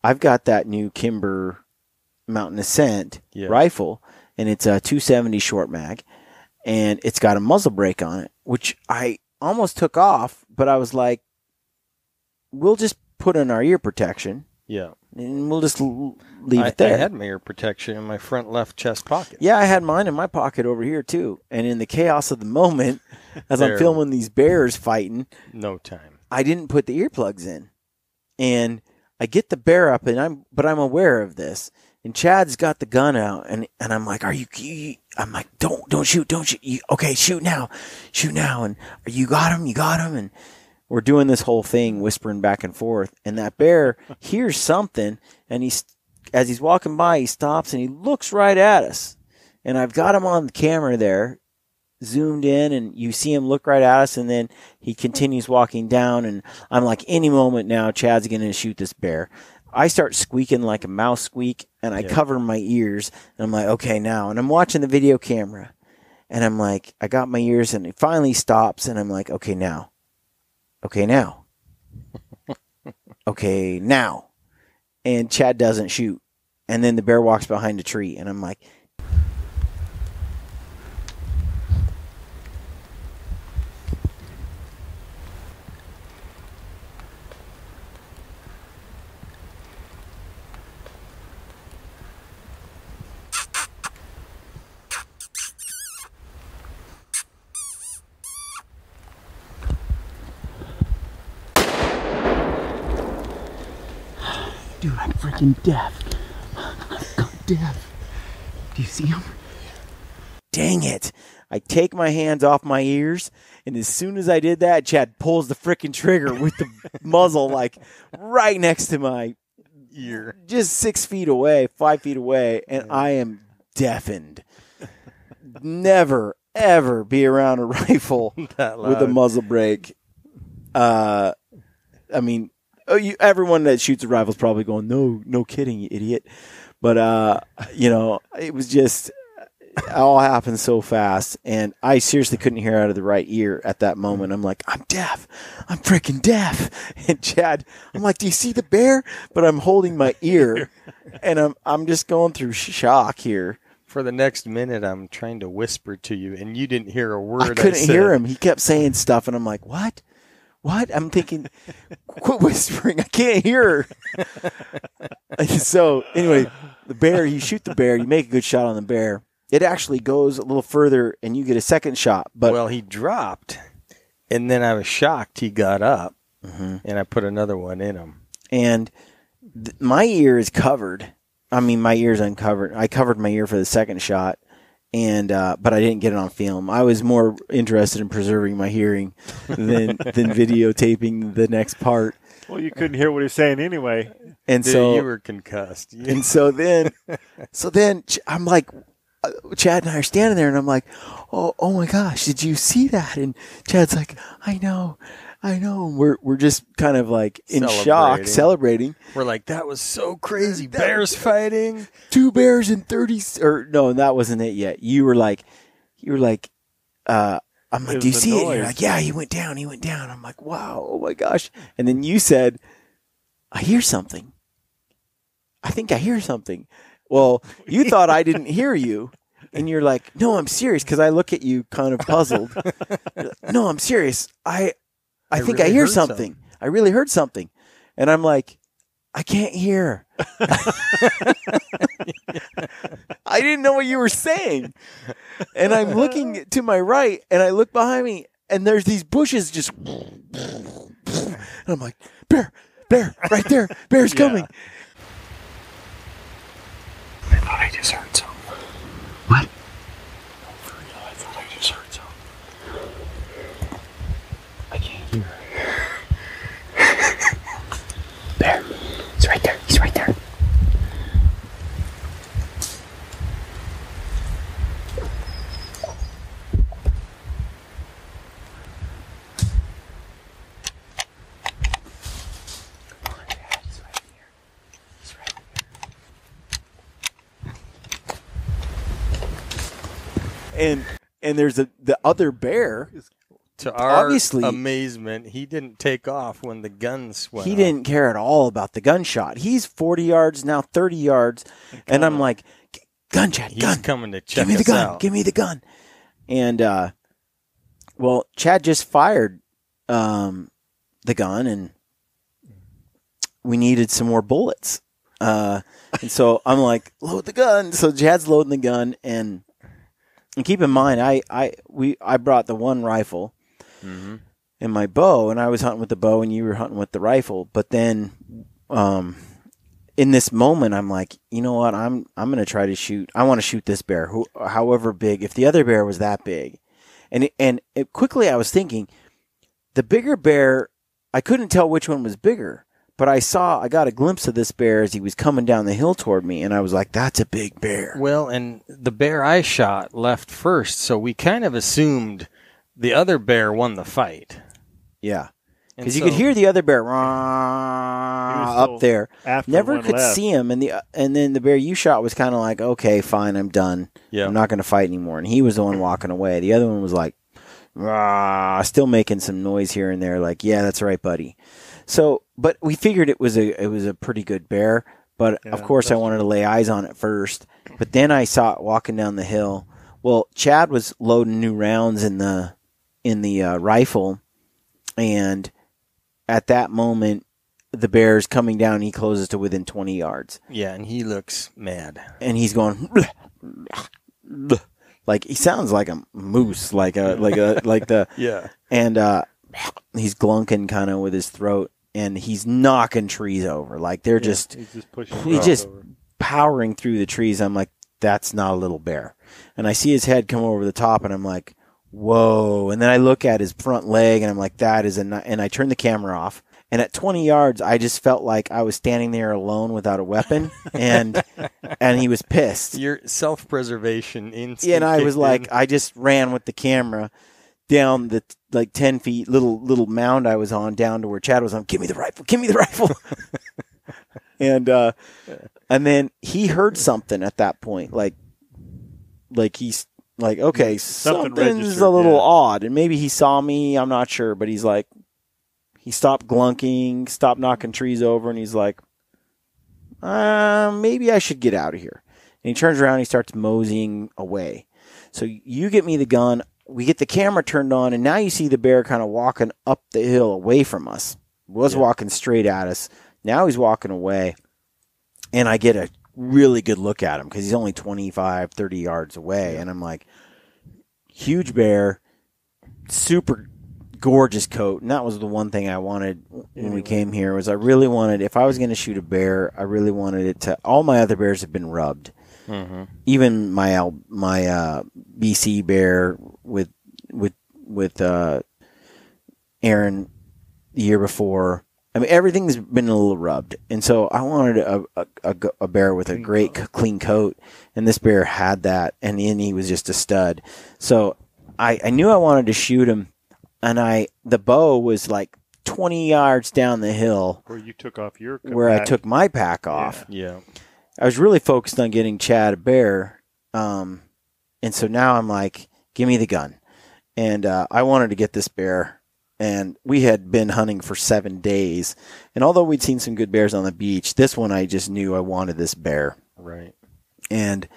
I've got that new Kimber Mountain Ascent rifle. And it's a 270 short mag, and it's got a muzzle brake on it, which I almost took off, but I was like, we'll just put in our ear protection. Yeah. And we'll just leave it there. I had my ear protection in my front left chest pocket. Yeah, I had mine in my pocket over here, too. And in the chaos of the moment, as I'm filming these bears fighting, no time. I didn't put the earplugs in. And I get the bear up, but I'm aware of this. And Chad's got the gun out, and I'm like, I'm like, don't shoot. Okay, shoot now. And you got him. And we're doing this whole thing, whispering back and forth. And that bear hears something, and as he's walking by, he stops and he looks right at us. And I've got him on the camera there, zoomed in, and you see him look right at us, and then he continues walking down. And I'm like, any moment now, Chad's going to shoot this bear. I start squeaking like a mouse squeak, and I cover my ears, and I'm like, okay, now. And I'm watching the video camera, and I'm like, I got my ears, and it finally stops, and I'm like, okay, now. okay, now. And Chad doesn't shoot. And then the bear walks behind a tree. And I'm like, dude, I'm freaking deaf. I'm deaf. Do you see him? dang it. I take my hands off my ears, and as soon as I did that, Chad pulls the freaking trigger with the muzzle like right next to my ear. Just 6 feet away, 5 feet away, and I am deafened. Never, ever be around a rifle with a muzzle brake. I mean, everyone that shoots a rifle is probably going, no kidding, you idiot. But, it was just, it all happened so fast. And I seriously couldn't hear out of the right ear at that moment. I'm like, I'm deaf. I'm freaking deaf. And Chad, I'm like, do you see the bear? But I'm holding my ear. And I'm just going through shock here. For the next minute, I'm trying to whisper to you, and you didn't hear a word I couldn't hear him. He kept saying stuff, and I'm like, what? What? I'm thinking, quit whispering. I can't hear. So, anyway, the bear, you shoot the bear. You make a good shot on the bear. It actually goes a little further, and you get a second shot. But well, he dropped, and then I was shocked he got up, and I put another one in him. And my ear is covered. I mean, my ear's uncovered. I covered my ear for the second shot, and but I didn't get it on film. I was more interested in preserving my hearing than videotaping the next part. Well, you couldn't hear what he was saying anyway. And so you were concussed. Yeah. And so then I'm like, Chad and I are standing there, and I'm like, oh my gosh, did you see that? And Chad's like, I know. We're just kind of like in shock, celebrating. We're like, that was so crazy. Bears fighting. 2 bears in 30. Or no, that wasn't it yet. You were like, I'm like, do you see it? You're like, yeah, he went down. I'm like, wow, oh my gosh. And then you said, I hear something. I think I hear something. Well, you thought I didn't hear you. And you're like, no, I'm serious. Because I look at you kind of puzzled. No, I'm serious. I think I hear something. I really heard something. And I'm like, I can't hear. I didn't know what you were saying. And I'm looking to my right, and I look behind me, and there's these bushes just. And I'm like, bear, right there. Bear's coming. I thought I just heard something. What? No, for real, I thought I just heard something. I can't hear. Bear. He's right there. He's right there. Come on, Dad. He's right here. He's right here. And there's the other bear. To our amazement, he didn't take off when the guns went off. He didn't care at all about the gunshot. He's 40 yards, now 30 yards. And I'm like, gun, Chad, gun. He's coming to check us out. Give me the gun. And, well, Chad just fired the gun, and we needed some more bullets. And so I'm like, load the gun. So Chad's loading the gun. And keep in mind, I brought the one rifle. And my bow, and I was hunting with the bow, and you were hunting with the rifle. But then, in this moment, I'm like, you know what? I'm going to try to shoot. I want to shoot this bear, however big. If the other bear was that big, and quickly I was thinking, the bigger bear, I couldn't tell which one was bigger, but I got a glimpse of this bear as he was coming down the hill toward me, and I was like, that's a big bear. Well, and the bear I shot left first, so we kind of assumed the other bear won the fight. Yeah. Because you could hear the other bear up there. Never could see him. And then the bear you shot was kind of like, okay, fine, I'm done. I'm not going to fight anymore. And he was the one walking away. The other one was like, still making some noise here and there. Like, yeah, that's right, buddy. So, but we figured it was a pretty good bear. But of course, I wanted to lay eyes on it first. But then I saw it walking down the hill. Well, Chad was loading new rounds in the rifle, and at that moment, the bear's coming down. And he closes to within 20 yards. Yeah, and he looks mad, and he's going like he sounds like a moose, like the yeah, and he's glunking kind of with his throat, and he's knocking trees over, like they're just he's just powering through the trees. I'm like, that's not a little bear. And I see his head come over the top, and I'm like, whoa. And then I look at his front leg, and I'm like, that is and I turn the camera off. And at 20 yards, I just felt like I was standing there alone without a weapon, and he was pissed. Your self-preservation instinct. Yeah, and I was like, I just ran with the camera down the 10 feet little mound I was on down to where Chad was on. Give me the rifle. And then he heard something at that point, like he's like, okay, something's a little odd, and maybe he saw me. I'm not sure, but he's like. He stopped glunking, stopped knocking trees over, and he's like, maybe I should get out of here. And he turns around and he starts moseying away. So you get me the gun, we get the camera turned on, and now you see the bear kind of walking up the hill away from us. Walking straight at us. Now he's walking away, and I get a really good look at him because he's only 25, 30 yards away. And I'm like, huge bear, super gorgeous coat, and that was the one thing I wanted when we came here. Was I really wanted, if I was going to shoot a bear, I really wanted it to. All my other bears have been rubbed. Mm-hmm. Even my BC bear with Aaron the year before. I mean, everything's been a little rubbed, and so I wanted a bear with a great clean coat, and this bear had that, and he was just a stud. So I knew I wanted to shoot him. And the bow was like 20 yards down the hill. Where you took off your pack. Where I took my pack off. Yeah. I was really focused on getting Chad a bear. And so now I'm like, give me the gun. And I wanted to get this bear. And we had been hunting for 7 days. And although we'd seen some good bears on the beach, this one I just knew I wanted this bear. Right. And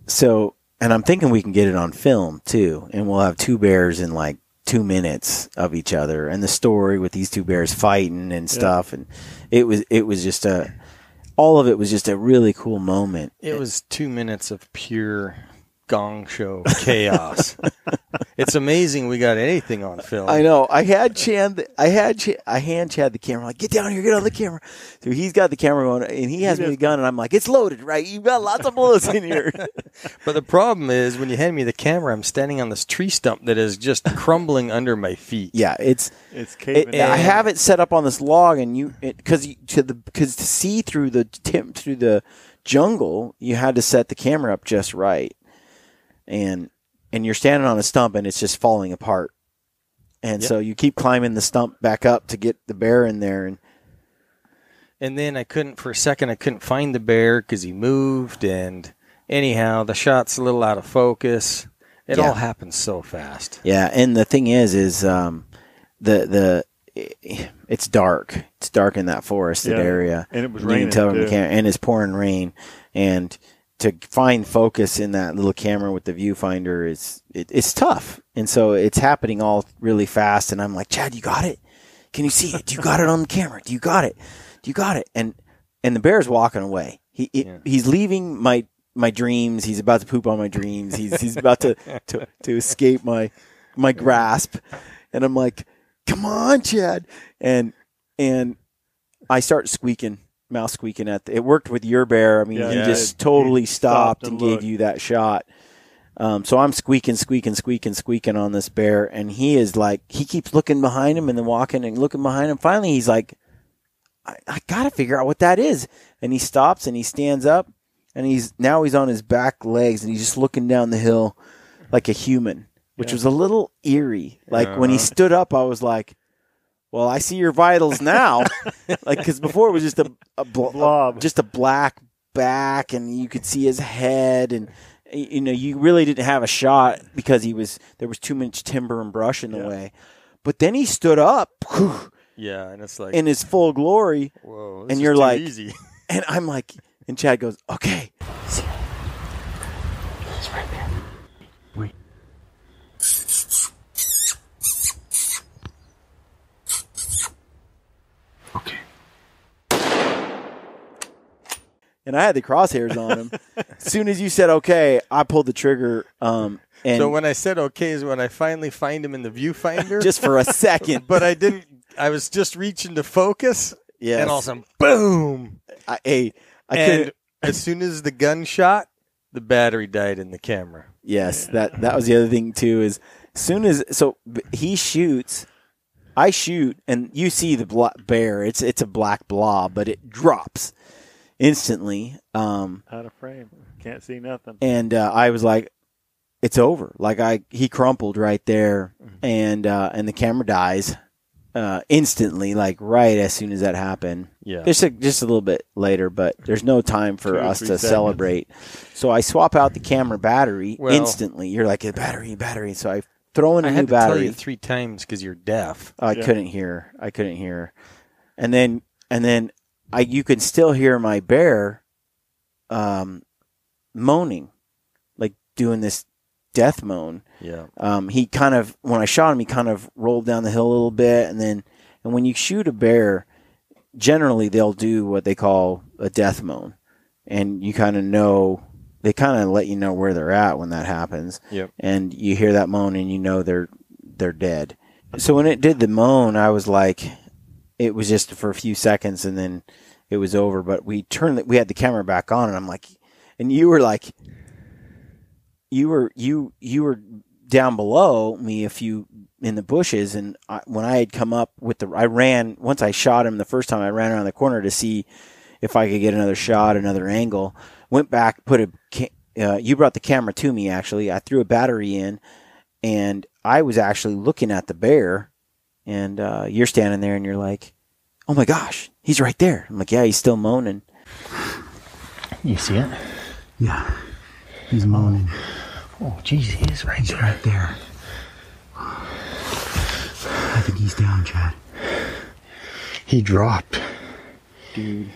so, and I'm thinking we can get it on film too. And we'll have 2 bears in like 2 minutes of each other, and the story with these 2 bears fighting and stuff. And it was just all of it was just a really cool moment. It was 2 minutes of pure gong show chaos. It's amazing we got anything on film. I know. I hand Chad the camera. I'm like, get down here, get on the camera. So he's got the camera on, and he has me the gun, and I'm like, it's loaded, right? You've got lots of bullets in here. But the problem is, when you hand me the camera, I'm standing on this tree stump that is just crumbling under my feet. Yeah, it's caving. I have it set up on this log, and because to see through the jungle, you had to set the camera up just right, and you're standing on a stump, and it's just falling apart. And so you keep climbing the stump back up to get the bear in there. And then for a second, I couldn't find the bear because he moved. And anyhow, the shot's a little out of focus. It all happens so fast. Yeah, and the thing is it's dark. It's dark in that forested area. And it was raining, and it's pouring rain. And to find focus in that little camera with the viewfinder it's tough. And so it's happening all really fast. And I'm like, Chad, you got it? Can you see it? Do you got it on the camera? Do you got it? And the bear's walking away. He's leaving my dreams. He's about to poop on my dreams. He's about to escape my grasp. And I'm like, come on, Chad. And I start mouth squeaking it worked with your bear. I mean, he just totally stopped and gave you that shot. So I'm squeaking on this bear, and he is like, he keeps looking behind him and then walking and looking behind him. Finally, he's like, I gotta figure out what that is. And he stops and he stands up, and he's on his back legs, and he's just looking down the hill like a human, which was a little eerie. Like when he stood up, I was like, well, I see your vitals now. Like, because before it was just a blob, just a black back, and you could see his head, and you really didn't have a shot because there was too much timber and brush in the way. But then he stood up, Yeah, and it's like in his full glory. Whoa, and you're like, easy. And I'm like, and Chad goes, okay. It's right there. Wait. Okay. And I had the crosshairs on him. As soon as you said okay, I pulled the trigger. And so when I said okay is when I finally find him in the viewfinder. Just for a second. But I didn't. I was just reaching to focus. Yes. And all of a sudden, boom. I couldn't. As soon as the gun shot, the battery died in the camera. Yes, that was the other thing too. Is as soon as he shoots, I shoot, and you see the bear. It's a black blob, but it drops instantly. Out of frame, can't see nothing. And I was like, "It's over." Like he crumpled right there, and the camera dies instantly, like right as soon as that happened. Yeah, just a little bit later, but there's no time for us to celebrate. So I swap out the camera battery instantly. You're like, battery. So I throw in a new battery. I had to tell you 3 times because you're deaf. I couldn't hear. And then you can still hear my bear moaning, like doing this death moan. Yeah. He kind of, when I shot him, he kind of rolled down the hill a little bit, and when you shoot a bear, generally they'll do what they call a death moan, and you kind of know, they kind of let you know where they're at when that happens. Yep. And you hear that moan, and you know they're dead. So when it did the moan, I was like, it was just for a few seconds, and then it was over. But we had the camera back on, and I'm like, and you were like, you were down below me a few in the bushes, and when I had come up I ran, once I shot him the first time, I ran around the corner to see if I could get another shot, another angle. Went back, you brought the camera to me, actually. I threw a battery in, and I was actually looking at the bear, and you're standing there, and you're like, oh my gosh, he's right there. I'm like, yeah, he's still moaning. You see it? Yeah, he's moaning. Oh, geez, he is right there. Right there. I think he's down, Chad. He dropped. Dude.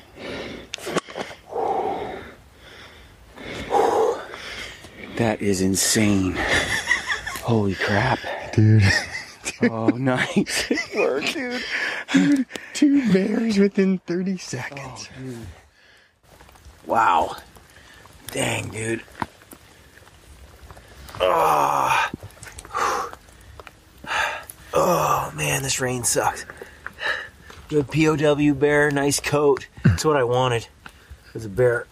That is insane. Holy crap. Dude. Oh, nice work, dude. Dude, 2 bears within 30 seconds. Oh, dude. Wow. Dang, dude. Oh, man, this rain sucks. Good POW bear, nice coat. That's what I wanted. As a bear.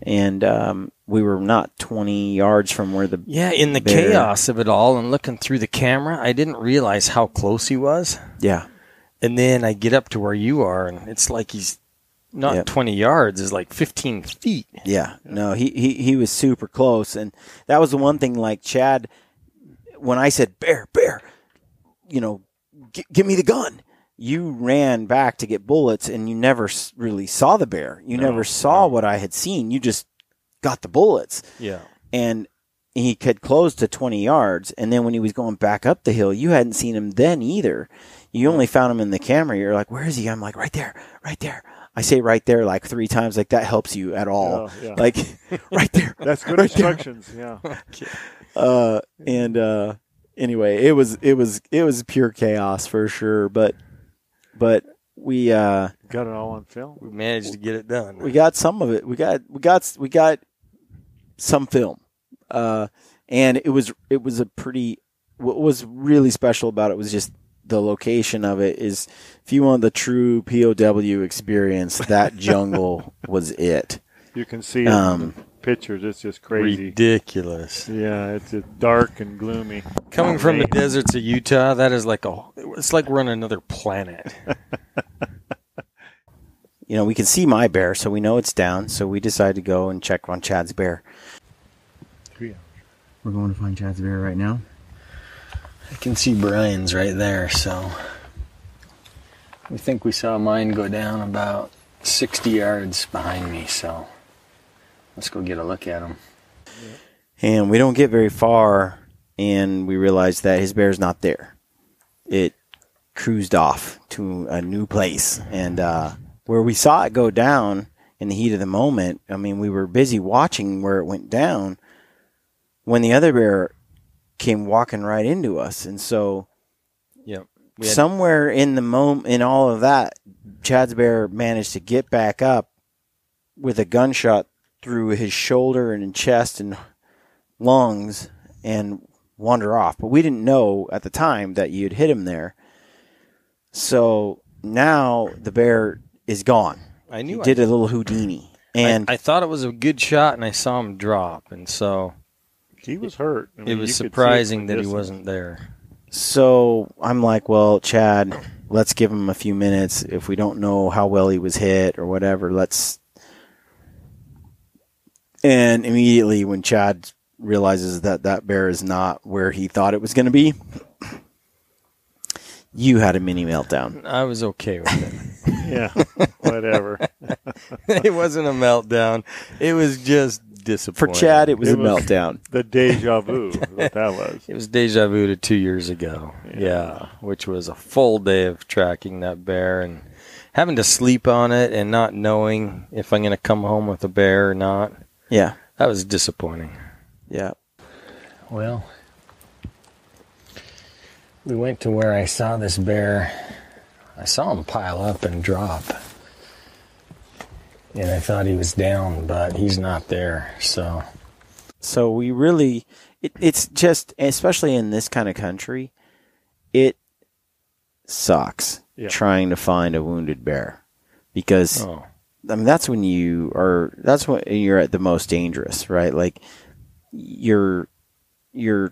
And we were not 20 yards from where the in the chaos of it all and looking through the camera, I didn't realize how close he was. Yeah. And then I get up to where you are, and it's like he's not 20 yards, it's like 15 feet. Yeah. No, he was super close. And that was the one thing, like Chad, when I said, bear, give me the gun. You ran back to get bullets, and you never really saw the bear. You never saw what I had seen. You just got the bullets. Yeah. And he had closed to 20 yards, and then when he was going back up the hill, you hadn't seen him then either. You only found him in the camera. You're like, where is he? I'm like, right there, right there. I say right there like 3 times, like that helps you at all. Yeah. Like, right there. That's good instructions, yeah. Anyway, it was pure chaos for sure, but we got it all on film. We managed to get it done. We got some of it. We got some film, and it was a pretty. What was really special about it was just the location of it. Is if you want the true POW experience, that jungle was it. You can see it in the pictures. It's just crazy, ridiculous. Yeah, it's dark and gloomy. Coming from the deserts of Utah, that is it's like we're on another planet. We can see my bear, so we know it's down. So we decided to go and check on Chad's bear. We're going to find Chad's bear right now. I can see Brian's right there, so I think we saw mine go down about 60 yards behind me, so let's go get a look at him. And we don't get very far, and we realize that his bear's not there. It cruised off to a new place, and where we saw it go down in the heat of the moment, I mean, we were busy watching where it went down when the other bear came walking right into us. And so somewhere in the moment, in all of that, Chad's bear managed to get back up with a gunshot through his shoulder and chest and lungs and wander off. But we didn't know at the time that you'd hit him there. So now the bear is gone. I knew he did a little Houdini. And I thought it was a good shot, and I saw him drop. And so he was hurt. I mean, it was surprising that he wasn't there. So I'm like, well, Chad, let's give him a few minutes. If we don't know how well he was hit or whatever, let's... And immediately when Chad realizes that that bear is not where he thought it was going to be, you had a mini meltdown. I was okay with it. Yeah, whatever. It wasn't a meltdown. It was just disappointing. For Chad, it was a meltdown. The deja vu, what that was. It was deja vu to 2 years ago. Yeah, which was a full day of tracking that bear and having to sleep on it and not knowing if I'm going to come home with a bear or not. Yeah. That was disappointing. Yeah. Well, we went to where I saw this bear. I saw him pile up and drop. And I thought he was down, but he's not there. So we really, it's just, especially in this kind of country, it sucks trying to find a wounded bear. Because, I mean, that's when you're at the most dangerous, right? Like, you're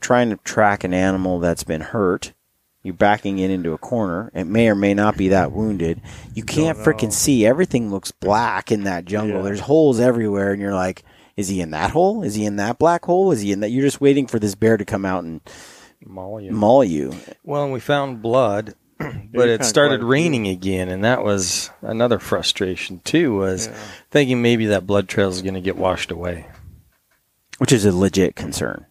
trying to track an animal that's been hurt. You're backing it into a corner. It may or may not be that wounded. You can't freaking see. Everything looks black in that jungle. Yeah. There's holes everywhere, and you're like, is he in that hole? Is he in that black hole? Is he in that? You're just waiting for this bear to come out and maul you. Well, and we found blood, but it started raining again, and that was another frustration, too, was thinking maybe that blood trail is going to get washed away. Which is a legit concern.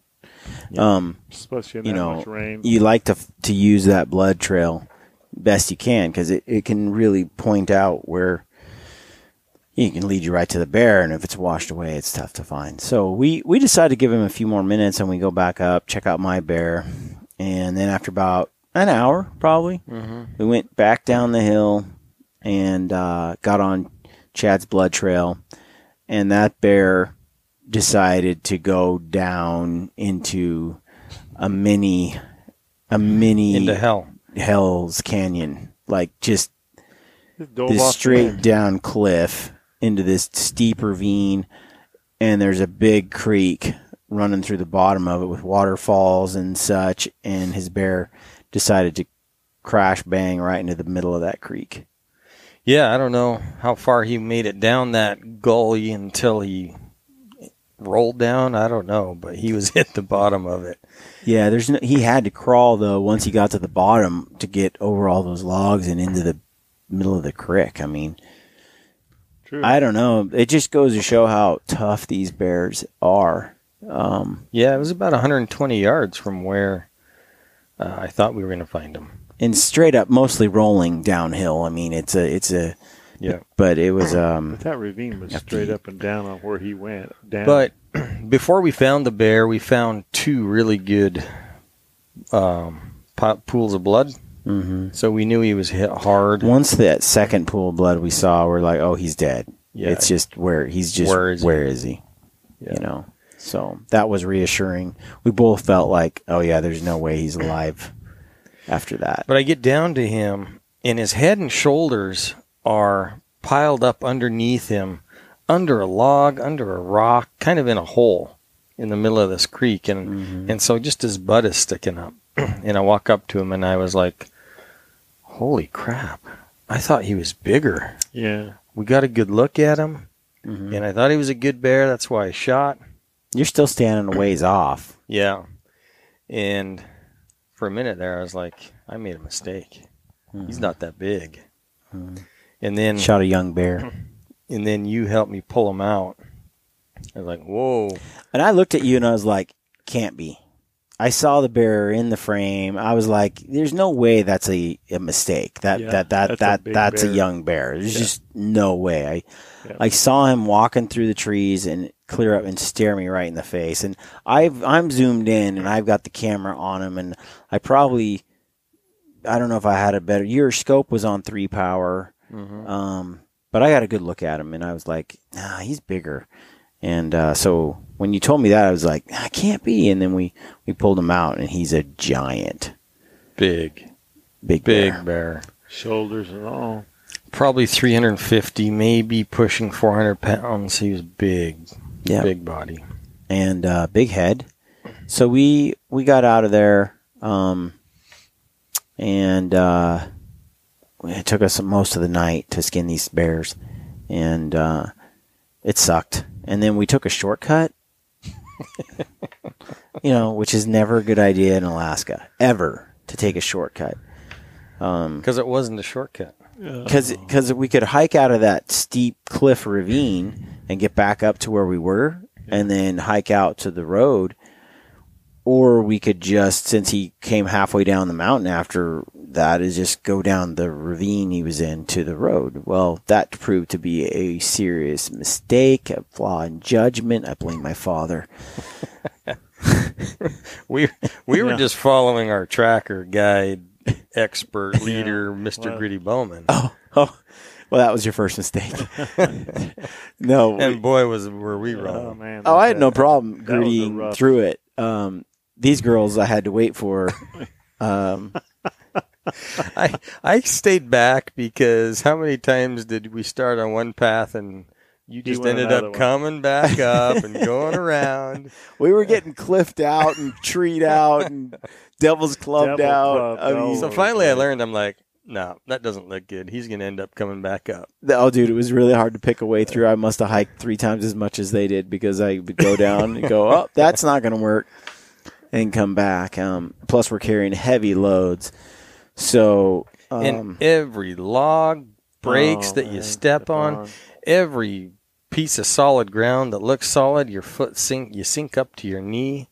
Especially in that much rain. You like to use that blood trail best you can because it can really point out where you can lead you right to the bear, and if it's washed away, it's tough to find. So we decided to give him a few more minutes, and we go back up, check out my bear, and then after about an hour, probably, we went back down the hill and got on Chad's blood trail, and that bear decided to go down into a mini into Hell's Canyon, like just this straight down cliff into this steep ravine, and there's a big creek running through the bottom of it with waterfalls and such, and his bear decided to crash bang right into the middle of that creek. Yeah, I don't know how far he made it down that gully until he rolled down. I don't know, but he was at the bottom of it. Yeah, he had to crawl though once he got to the bottom to get over all those logs and into the middle of the creek. I mean, true. I don't know. It just goes to show how tough these bears are. Yeah, it was about 120 yards from where I thought we were going to find them. And straight up, mostly rolling downhill. I mean, it's a but it was but that ravine was straight up and down on where he went down. But before we found the bear, we found two really good pools of blood. Mm-hmm. So we knew he was hit hard. Once that second pool of blood we saw, we're like, oh, he's dead. Yeah. It's just where is he? Yeah. You know. So that was reassuring. We both felt like, oh yeah, there's no way he's alive after that. But I get down to him, and his head and shoulders are piled up underneath him, under a log, under a rock, kind of in a hole in the middle of this creek. And so just his butt is sticking up. And I walk up to him, and I was like, holy crap. I thought he was bigger. Yeah. We got a good look at him, and I thought he was a good bear. That's why I shot. You're still standing a ways off. Yeah. And for a minute there, I was like, I made a mistake. He's not that big. And then shot a young bear. And then you helped me pull him out. I was like, whoa. And I looked at you and I was like, can't be. I saw the bear in the frame. I was like, there's no way that's a mistake. That's a young bear. There's just no way. I saw him walking through the trees and clear up and stare me right in the face. And I'm zoomed in and I've got the camera on him, and I don't know if I had a better. Your scope was on 3 power, but I got a good look at him, and I was like, nah, he's bigger. And so when you told me that, I was like, I can't be. And then we pulled him out, and he's a giant. Big bear. Shoulders and all. Probably 350, maybe pushing 400 pounds. He was big. Yeah. Big body. And big head. So we got out of there, and it took us most of the night to skin these bears. And it sucked. And then we took a shortcut, which is never a good idea in Alaska, ever, to take a shortcut. Because it wasn't a shortcut. Because we could hike out of that steep cliff ravine and get back up to where we were and then hike out to the road. Or we could just, since he came halfway down the mountain after that, is just go down the ravine he was in to the road. Well, that proved to be a serious mistake, a flaw in judgment. I blame my father. we were just following our tracker guide, expert leader, Mr. Gritty Bowman. Oh, well, that was your first mistake. No, and boy, were we wrong. Oh, man, I had no problem grittying through it. These girls I had to wait for. I stayed back because how many times did we start on one path and you just ended up coming back up and going around? We were getting cliffed out and treed out and devil's clubbed out. So finally I learned, I'm like, no, that doesn't look good. He's going to end up coming back up. Oh, dude, it was really hard to pick a way through. I must have hiked 3 times as much as they did because I would go down and go, oh, that's not going to work, and come back. Plus, we're carrying heavy loads. So, and every log breaks that you step on, every piece of solid ground that looks solid, your foot sink up to your knee.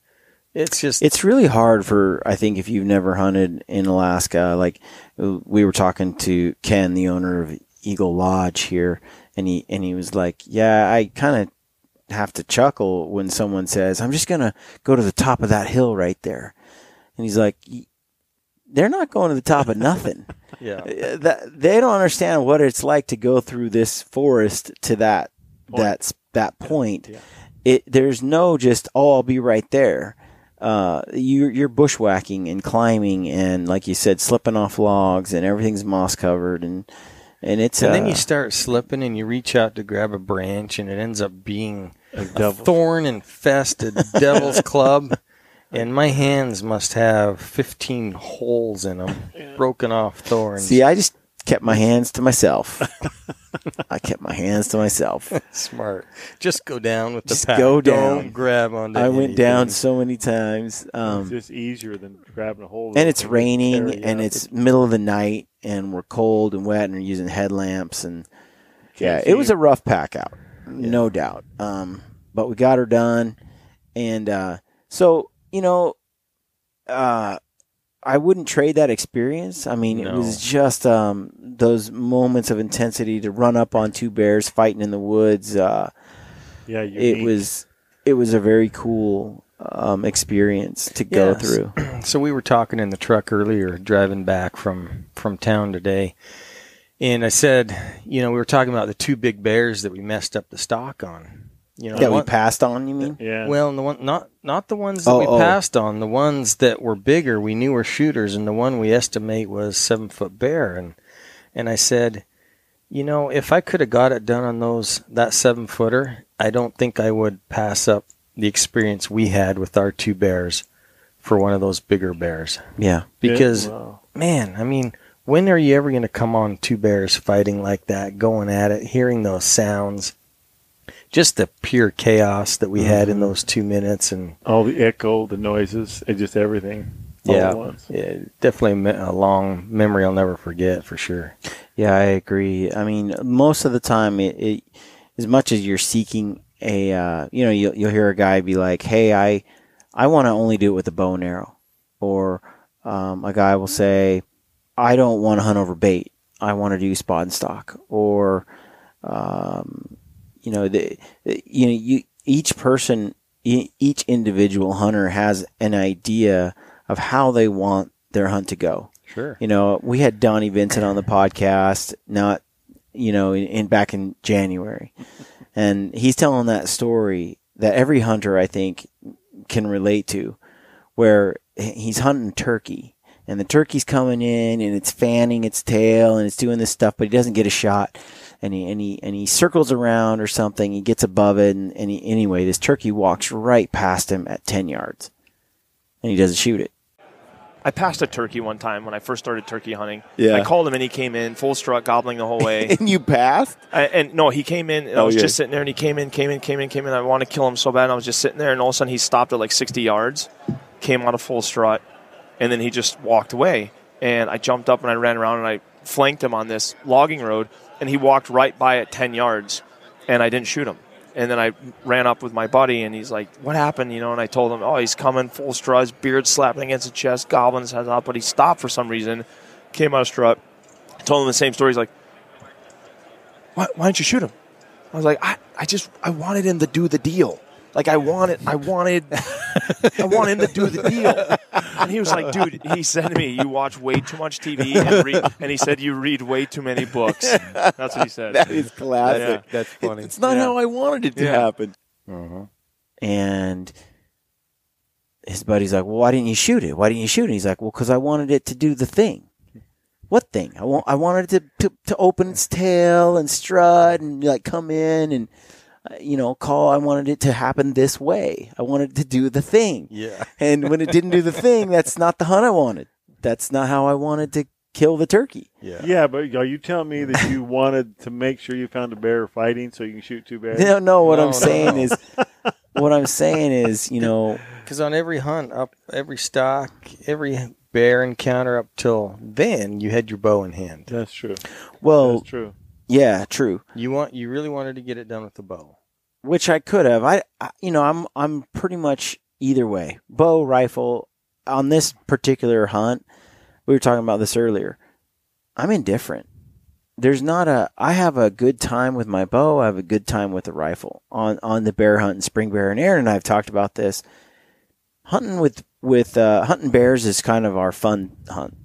It's really hard for, I think, if you've never hunted in Alaska. Like, we were talking to Ken, the owner of Eagle Lodge here, and he was like, yeah, I kind of have to chuckle when someone says, I'm just going to go to the top of that hill right there. And he's like, they're not going to the top of nothing. Yeah. They don't understand what it's like to go through this forest to that point. Yeah. There's no just, I'll be right there. You're bushwhacking and climbing and, like you said, slipping off logs, and everything's moss covered, and then you start slipping and you reach out to grab a branch and it ends up being a thorn infested devil's club, and my hands must have 15 holes in them, broken off thorns. See, I just kept my hands to myself. Smart. Just go down with the pack. Go down. Don't grab onto I went down so many times. It's just easier than grabbing a hold. And it's raining, and it's middle of the night, and we're cold and wet, and we're using headlamps, and it was a rough pack out, no doubt. But we got her done, and so I wouldn't trade that experience. I mean, It was just those moments of intensity to run up on 2 bears fighting in the woods. It was a very cool experience to go through. So we were talking in the truck earlier, driving back from town today, and I said, we were talking about the 2 big bears that we messed up the stock on. We passed on, you mean? Yeah. Well, the one, not the ones that we passed on. The ones that were bigger, we knew were shooters, and the one we estimate was 7-foot bear. And I said, if I could have got it done on that 7-footer, I don't think I would pass up the experience we had with our 2 bears for one of those bigger bears. Yeah. Because, man, I mean, when are you ever going to come on 2 bears fighting like that, going at it, hearing those sounds? Just the pure chaos that we had in those 2 minutes, and all the echo, the noises, and just everything. all at once. Yeah, definitely a long memory I'll never forget for sure. Yeah, I agree. I mean, most of the time, it as much as you're seeking a, you'll hear a guy be like, "Hey, I want to only do it with a bow and arrow," or a guy will say, "I don't want to hunt over bait. I want to do spot and stock," or each person, each individual hunter has an idea of how they want their hunt to go. Sure. We had Donnie Vincent on the podcast, back in January, and he's telling that story that every hunter, I think, can relate to, where he's hunting turkey, and the turkey's coming in and it's fanning its tail and it's doing this stuff, but he doesn't get a shot. And he circles around or something. He gets above it, and anyway, this turkey walks right past him at 10 yards, and he doesn't shoot it. I passed a turkey one time when I first started turkey hunting. Yeah. I called him, and he came in full strut, gobbling the whole way. And you passed? No, he came in, and I was just sitting there, and he came in. I wanted to kill him so bad, and I was just sitting there, and all of a sudden he stopped at like 60 yards, came out of full strut, and then he just walked away. And I jumped up, and I ran around, and I flanked him on this logging road, and he walked right by at 10 yards, and I didn't shoot him. And then I ran up with my buddy, and he's like, "What happened?" And I told him, "Oh, he's coming full strut, his beard slapping against the chest, gobbling his head up," but he stopped for some reason, came out of strut. I told him the same story. He's like, why didn't you shoot him? I was like, I wanted him to do the deal. Like, I wanted him to do the deal. And he was like, dude, he said to me, "You watch way too much TV," and he said, "You read way too many books." That's what he said. That is classic. Yeah, that's funny. It's not how I wanted it to happen. Uh-huh. And his buddy's like, "Well, why didn't you shoot it? Why didn't you shoot it?" He's like, "Well, because I wanted it to do the thing." What thing? I wanted it to open its tail and strut and like come in and call. I wanted it to happen this way. I wanted it to do the thing. Yeah. And when it didn't do the thing, that's not the hunt I wanted. That's not how I wanted to kill the turkey. Yeah. Yeah, but are you telling me that you wanted to make sure you found a bear fighting so you can shoot two bears? No. What I'm saying is, because on every hunt, up every stock, every bear encounter up till then, you had your bow in hand. That's true. Well, that's true. Yeah, true. You really wanted to get it done with the bow, which I could have. I'm pretty much either way. Bow, rifle. On this particular hunt, we were talking about this earlier. I'm indifferent. I have a good time with my bow. I have a good time with the rifle on the bear hunt and spring bear. And Aaron and I have talked about this. Hunting with hunting bears is kind of our fun hunt.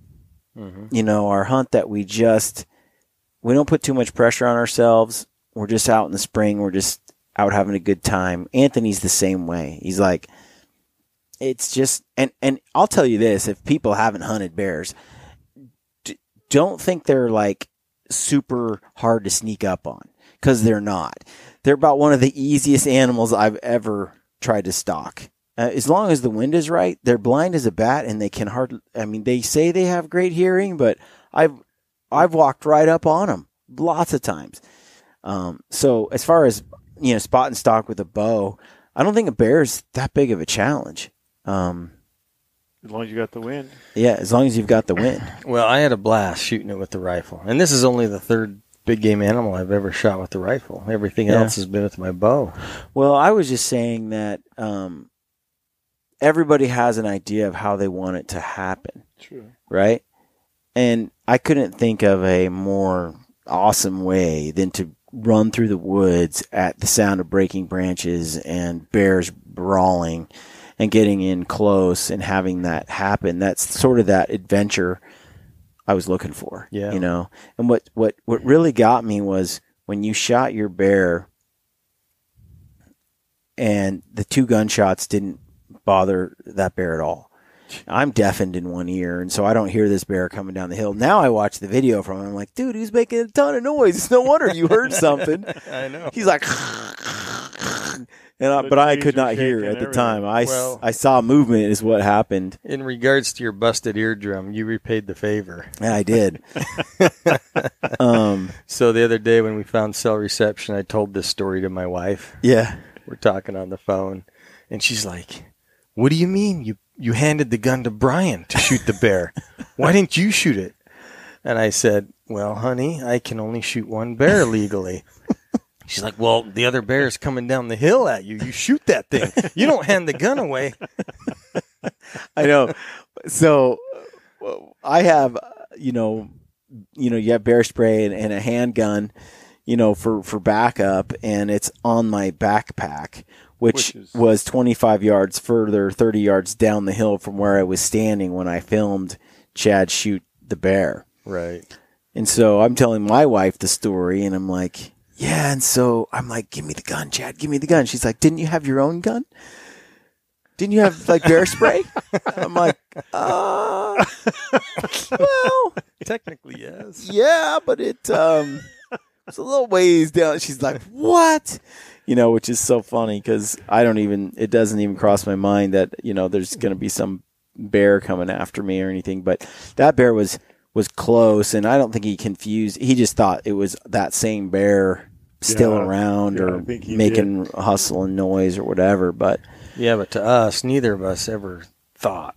Mm-hmm. Our hunt that we don't put too much pressure on ourselves. We're just out in the spring. We're just out having a good time. Anthony's the same way. He's like, it's just, and I'll tell you this, if people haven't hunted bears, don't think they're like super hard to sneak up on, because they're not. They're about one of the easiest animals I've ever tried to stalk. As long as the wind is right, they're blind as a bat, and they can they say they have great hearing, but I've walked right up on them lots of times. So as far as, spot and stalk with a bow, I don't think a bear is that big of a challenge. As long as you got the wind. Yeah, as long as you've got the wind. Well, I had a blast shooting it with the rifle. And this is only the third big game animal I've ever shot with the rifle. Everything else has been with my bow. Well, I was just saying that everybody has an idea of how they want it to happen. True. Right? And I couldn't think of a more awesome way than to run through the woods at the sound of breaking branches and bears brawling and getting in close and having that happen. That's sort of that adventure I was looking for. Yeah. And what really got me was when you shot your bear and the 2 gunshots didn't bother that bear at all. I'm deafened in one ear, and so I don't hear this bear coming down the hill. Now I watch the video from him. I'm like, dude, he's making a ton of noise. It's no wonder you heard something. I know. He's like, but I could not hear at the time. I saw movement is what happened. In regards to your busted eardrum, you repaid the favor. Yeah, I did. So the other day when we found cell reception, I told this story to my wife. Yeah. We're talking on the phone, and she's like, "What do you mean you handed the gun to Brian to shoot the bear. Why didn't you shoot it? And I said, well, honey, I can only shoot one bear legally. She's like, well, the other bear's coming down the hill at you. You shoot that thing. You don't hand the gun away. I know. So I have, you have bear spray and a handgun, for backup, and it's on my backpack, which was 25 yards further, 30 yards down the hill from where I was standing when I filmed Chad shoot the bear. Right. And so I'm telling my wife the story, and I'm like, yeah, and so I'm like, give me the gun, Chad, give me the gun. She's like, didn't you have your own gun? Didn't you have, bear spray? I'm like, well. Technically, yes. Yeah, but it was a little ways down. She's like, what? Which is so funny because it doesn't even cross my mind that, there's going to be some bear coming after me or anything. But that bear was close, and I don't think he confused. He just thought it was that same bear still around or making hustle and noise or whatever. But to us, neither of us ever thought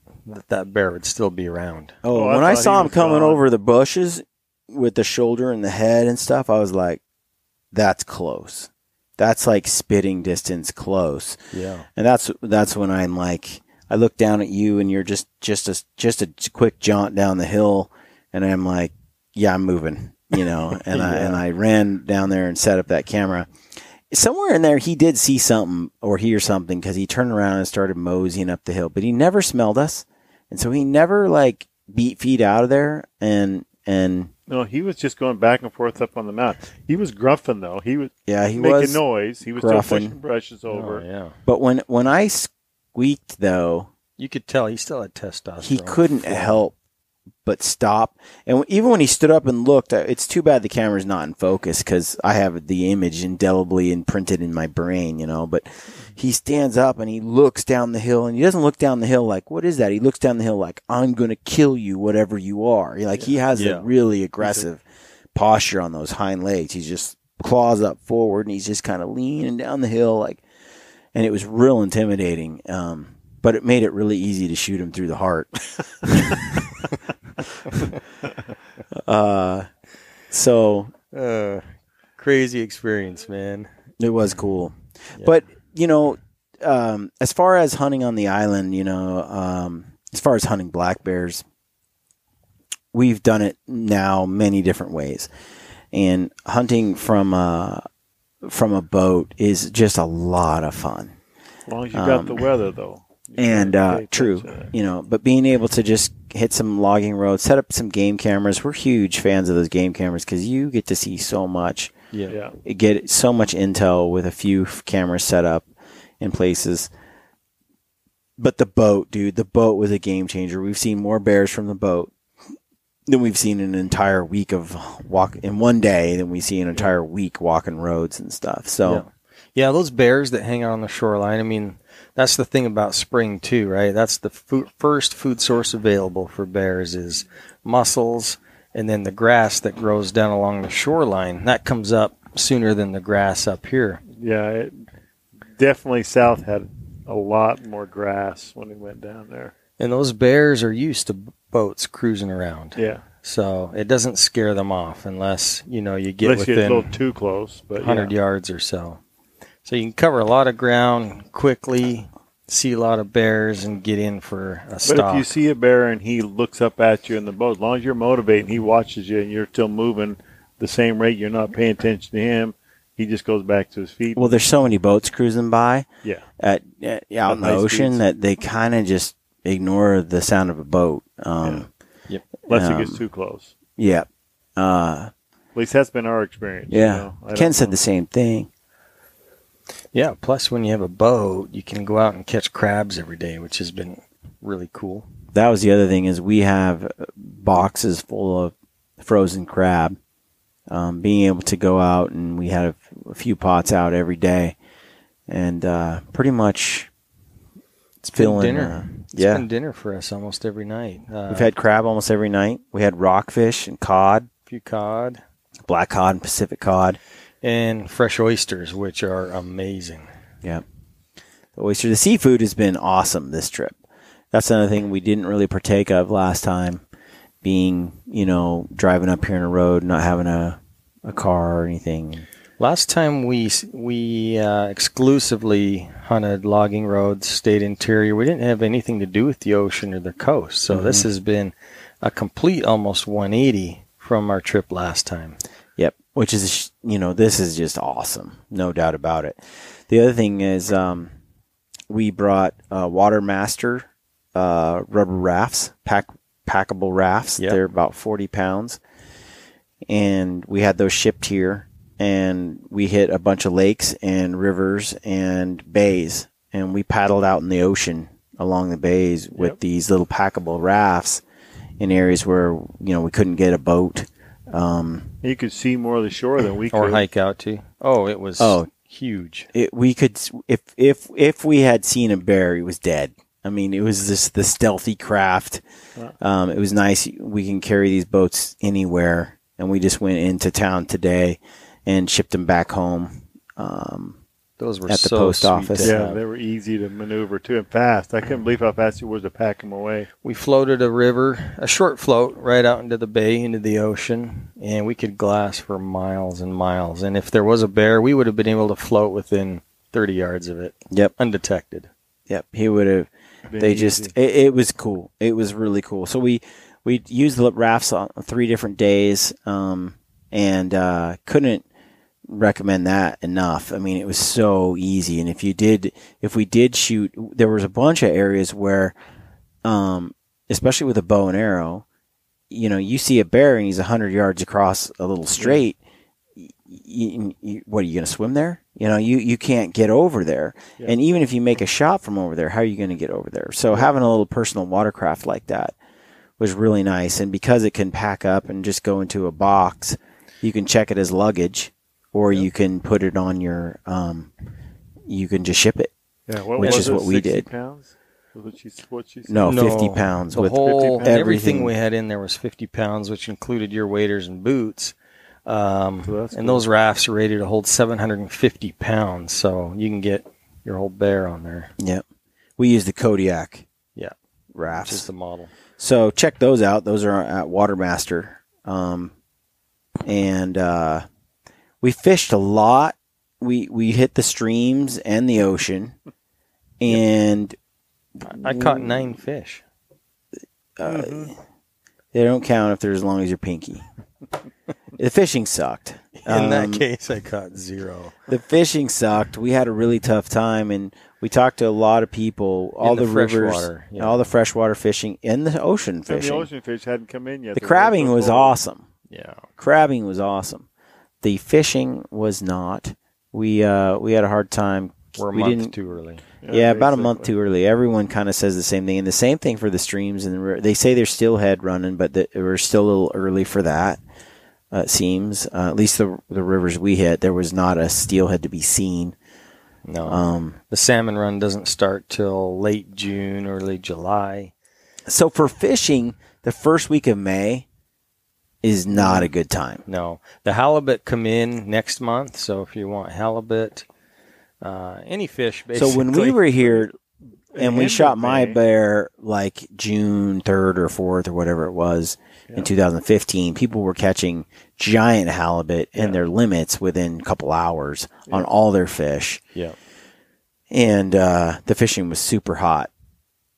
that bear would still be around. Oh, when I saw him coming over the bushes with the shoulder and the head and stuff, I was like, that's close. That's like spitting distance close. Yeah. And that's when I'm like, I look down at you and you're just a quick jaunt down the hill. And I'm like, yeah, I'm moving, and I ran down there and set up that camera. Somewhere in there, he did see something or hear something because he turned around and started moseying up the hill. But he never smelled us, and so he never beat feet out of there. And no, he was just going back and forth up on the mountain. He was gruffing though. He was making noise. He was still pushing brushes over. Oh, yeah. But when I squeaked though, you could tell he still had testosterone. He couldn't help but stop. And even when he stood up and looked, it's too bad the camera's not in focus because I have the image indelibly imprinted in my brain, but he stands up and he looks down the hill, and he doesn't look down the hill like, what is that? He looks down the hill like, I'm going to kill you, whatever you are. He has a really aggressive posture on those hind legs. He's just claws up forward and he's just kind of leaning down the hill and it was real intimidating. But it made it really easy to shoot him through the heart. Crazy experience, man. It was cool. Yeah. But, as far as hunting on the island, as far as hunting black bears, we've done it now many different ways. And hunting from a boat is just a lot of fun. As long as you got the weather, though. And true, but being able to just hit some logging roads, set up some game cameras. We're huge fans of those game cameras because you get to see so much. Yeah. You get so much intel with a few cameras set up in places. But the boat was a game changer. We've seen more bears from the boat than we've seen in an entire week of in one day than we see an entire week walking roads and stuff. So, yeah, those bears that hang out on the shoreline. I mean, that's the thing about spring too, right? That's the first food source available for bears is mussels, and then the grass that grows down along the shoreline. That comes up sooner than the grass up here. Yeah, definitely south had a lot more grass when we went down there. And those bears are used to boats cruising around. Yeah. So it doesn't scare them off unless, you get unless within a little too close, but 100 yards or so. So you can cover a lot of ground quickly, see a lot of bears, and get in for a stalk. But if you see a bear and he looks up at you in the boat, as long as you're motivating, he watches you and you're still moving the same rate, you're not paying attention to him, he just goes back to his feet. Well, there's so many boats cruising by out in the ocean that they kind of just ignore the sound of a boat. Unless it gets too close. Yeah. At least that's been our experience. Yeah. Ken said the same thing. Yeah, plus when you have a boat, you can go out and catch crabs every day, which has been really cool. That was the other thing is we have boxes full of frozen crab. Being able to go out, and we had a few pots out every day, and pretty much it's filling dinner. It's been dinner for us almost every night. We've had crab almost every night. We had rockfish and cod. A few cod. Black cod and Pacific cod. And fresh oysters, which are amazing. Yeah. The seafood has been awesome this trip. That's another thing we didn't really partake of last time, being, driving up here on a road, not having a car or anything. Last time we exclusively hunted logging roads, stayed interior. We didn't have anything to do with the ocean or the coast. So this has been a complete almost 180 from our trip last time. Yep, which is, this is just awesome. No doubt about it. The other thing is we brought Watermaster rubber rafts, packable rafts. Yep. They're about 40 pounds. And we had those shipped here. And we hit a bunch of lakes and rivers and bays. And we paddled out in the ocean along the bays with these little packable rafts in areas where, we couldn't get a boat. You could see more of the shore than we could. Or hike out to. Oh, it was huge. We could, if we had seen a bear, he was dead. I mean, it was the stealthy craft. It was nice. We can carry these boats anywhere. And we just went into town today and shipped them back home. Those were at the post office. Yeah, they were easy to maneuver too, and fast. I couldn't believe how fast it was to pack them away. We floated a river, a short float, right out into the bay, into the ocean, and we could glass for miles and miles. And if there was a bear, we would have been able to float within 30 yards of it. Yep, undetected. Yep, he would have. They just, it was cool. It was really cool. So we used the rafts on 3 different days, and couldn't recommend that enough. I mean, it was so easy. And if we did shoot, there was a bunch of areas where, especially with a bow and arrow, you see a bear and he's 100 yards across a little strait. What, are you going to swim there? You can't get over there. Yeah. And even if you make a shot from over there, how are you going to get over there? So having a little personal watercraft like that was really nice. And because it can pack up and just go into a box, you can check it as luggage. Or you can put it on your, you can just ship it, which is what we did. Pounds? What she said? No, 50 pounds. The whole, everything we had in there was 50 pounds, which included your waders and boots. And cool. Those rafts are rated to hold 750 pounds, so you can get your whole bear on there. Yep. We use the Kodiak rafts. Which is the model. So check those out. Those are at Watermaster. We fished a lot. We hit the streams and the ocean, and I caught 9 fish. They don't count if they're as long as your pinky. The fishing sucked. In that case, I caught 0. The fishing sucked. We had a really tough time, and we talked to a lot of people. All the rivers, all the freshwater fishing, and the ocean fishing. And the ocean fish hadn't come in yet. The crabbing was awesome. Yeah, crabbing was awesome. The fishing was not. We had a hard time. We're a month too early. Yeah, about a month too early. Everyone kind of says the same thing, and the same thing for the streams and the river. They say they're steelhead running, but we're still a little early for that. It seems at least the rivers we hit, there was not a steelhead to be seen. No, the salmon run doesn't start till late June, early July. So for fishing, the first week of May is not a good time. No. The halibut come in next month, so if you want halibut, any fish, basically. So when we were here and we shot my bear like June 3rd or 4th or whatever it was in 2015, people were catching giant halibut and their limits within a couple hours on all their fish. Yeah. And the fishing was super hot.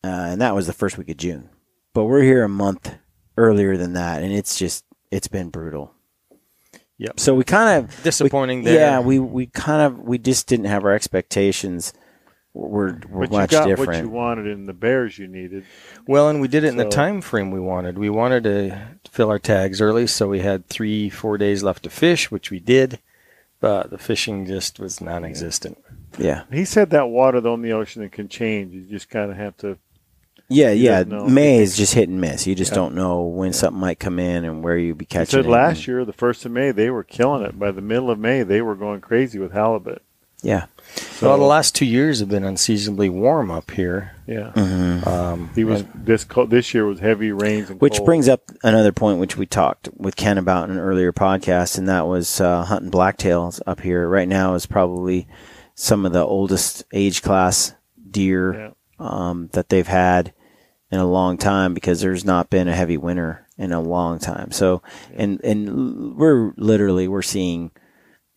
And that was the first week of June. But we're here a month earlier than that, and it's been brutal. Yep. So we kind of disappointing there. Yeah, we just didn't have our expectations were much different. But you got what you wanted in the bears you needed. Well, and we did it in the time frame we wanted. We wanted to fill our tags early, so we had 3-4 days left to fish, which we did. But the fishing just was non-existent. Yeah. He said that water though in the ocean it can change. You just kind of have to. Yeah. May is just hit and miss. You just don't know when something might come in and where you'd be catching it. He said last year, the 1st of May, they were killing it. By the middle of May, they were going crazy with halibut. Yeah. Well, the last 2 years have been unseasonably warm up here. Yeah. Mm-hmm. This year was heavy rains and which cold. brings up another point which we talked with Ken about in an earlier podcast, and that was hunting blacktails up here. Right now is probably some of the oldest age class deer that they've had in a long time because there's not been a heavy winter in a long time. So, and we're seeing,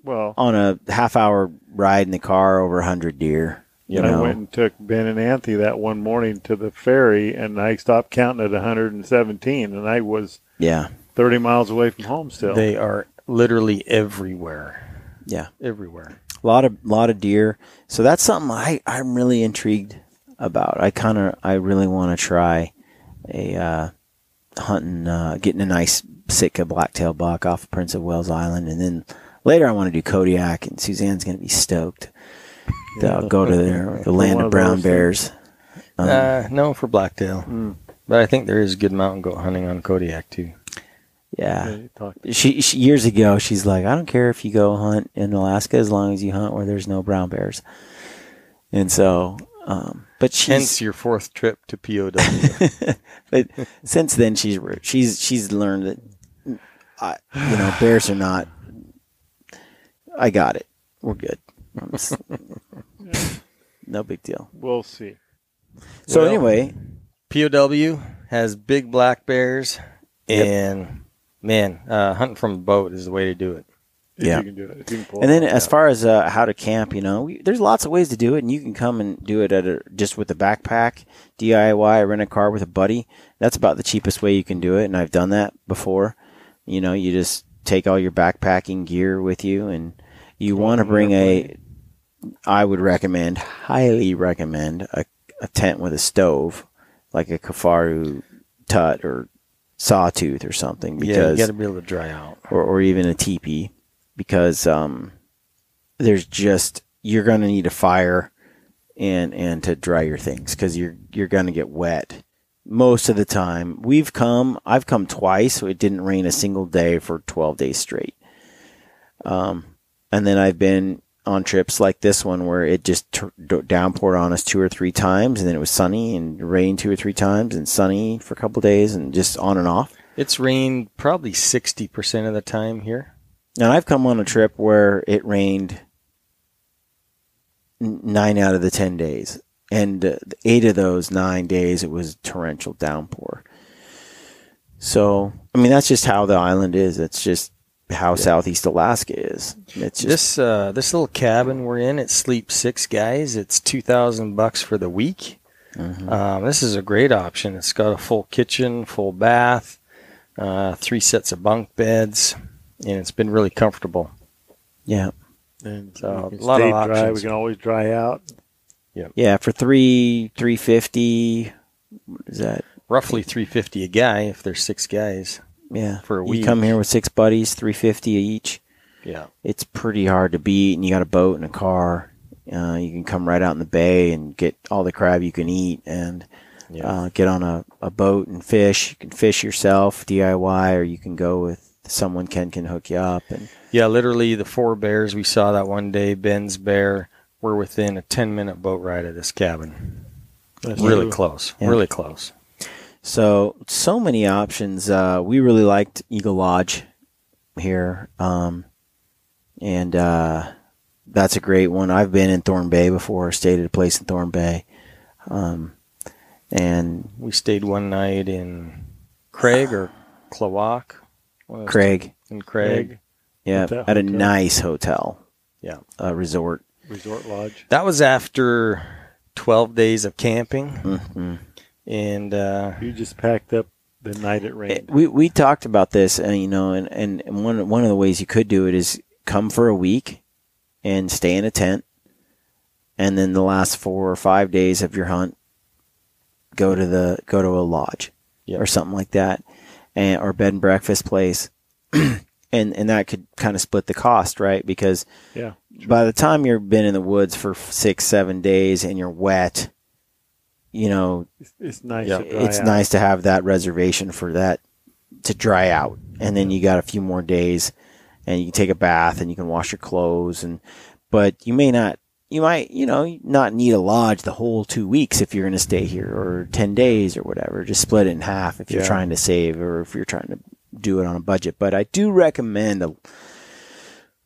well, on a half-hour ride in the car, over 100 deer. I went and took Ben and Anthony that one morning to the ferry, and I stopped counting at 117, and I was 30 miles away from home still. They are literally everywhere. Yeah, everywhere. A lot of deer. So that's something I'm really intrigued about. I really want to try hunting, getting a nice Sitka blacktail buck off of Prince of Wales Island, and then later I want to do Kodiak, and Suzanne's going to be stoked. I'll go to the land of brown bears. No, for blacktail. But I think there is good mountain goat hunting on Kodiak too. Yeah. She years ago, she's like, I don't care if you go hunt in Alaska as long as you hunt where there's no brown bears. And so, but hence your fourth trip to POW. But since then, she's learned that bears are not. I got it. We're good. No big deal. We'll see. So anyway, POW has big black bears, and man, hunting from a boat is the way to do it. If you can do it. And then as far as how to camp, there's lots of ways to do it, and you can come and do it just with a backpack, DIY, rent a car with a buddy. That's about the cheapest way you can do it, and I've done that before. You just take all your backpacking gear with you, and you want to bring I would highly recommend a tent with a stove, like a Kafaru Tut or Sawtooth or something. Because, you got to be able to dry out. Or even a teepee, because you're going to need a fire and to dry your things, because you're going to get wet most of the time. I've come twice, so it didn't rain a single day for 12 days straight. And then I've been on trips like this one where it just downpoured on us 2 or 3 times, and then it was sunny and rained 2 or 3 times and sunny for a couple of days, and just on and off. It's rained probably 60% of the time here. And I've come on a trip where it rained 9 out of the 10 days, and 8 of those 9 days it was torrential downpour. So, that's just how the island is. It's just how Southeast Alaska is. It's just this little cabin we're in. It sleeps 6 guys. It's $2,000 for the week. Mm-hmm. This is a great option. It's got a full kitchen, full bath, 3 sets of bunk beds, and it's been really comfortable. Yeah, and so a lot of options. Dry. We can always dry out. Yeah. For $350. What is that? Roughly $350 a guy if there's 6 guys. Yeah, for a week. You come here with 6 buddies, $350 each. Yeah, it's pretty hard to beat, and you got a boat and a car. You can come right out in the bay and get all the crab you can eat, and get on a boat and fish. You can fish yourself, DIY, or you can go with someone. Ken can hook you up. And literally the 4 bears we saw that one day, Ben's bear, were within a 10-minute boat ride of this cabin. That's really close. Yeah. Really close. So many options. We really liked Eagle Lodge here, and that's a great one. I've been in Thorn Bay before, stayed at a place in Thorn Bay, and we stayed one night in Craig or Klawock. Craig. In Craig. Yeah, at a nice hotel. Yeah, a resort lodge. That was after 12 days of camping. Mm-hmm. And you just packed up the night it rained. We talked about this, and one of the ways you could do it is come for a week and stay in a tent, and then the last 4 or 5 days of your hunt, go to a lodge or something like that, or bed and breakfast place, and that could kind of split the cost, right? Because by the time you've been in the woods for 6-7 days and you're wet. It's nice. It's nice to have that reservation for that to dry out, and then you got a few more days, and you can take a bath and you can wash your clothes, but you might not need a lodge the whole 2 weeks if you're going to stay here, or 10 days or whatever. Just split it in half if you're trying to save, or if you're trying to do it on a budget. But I do recommend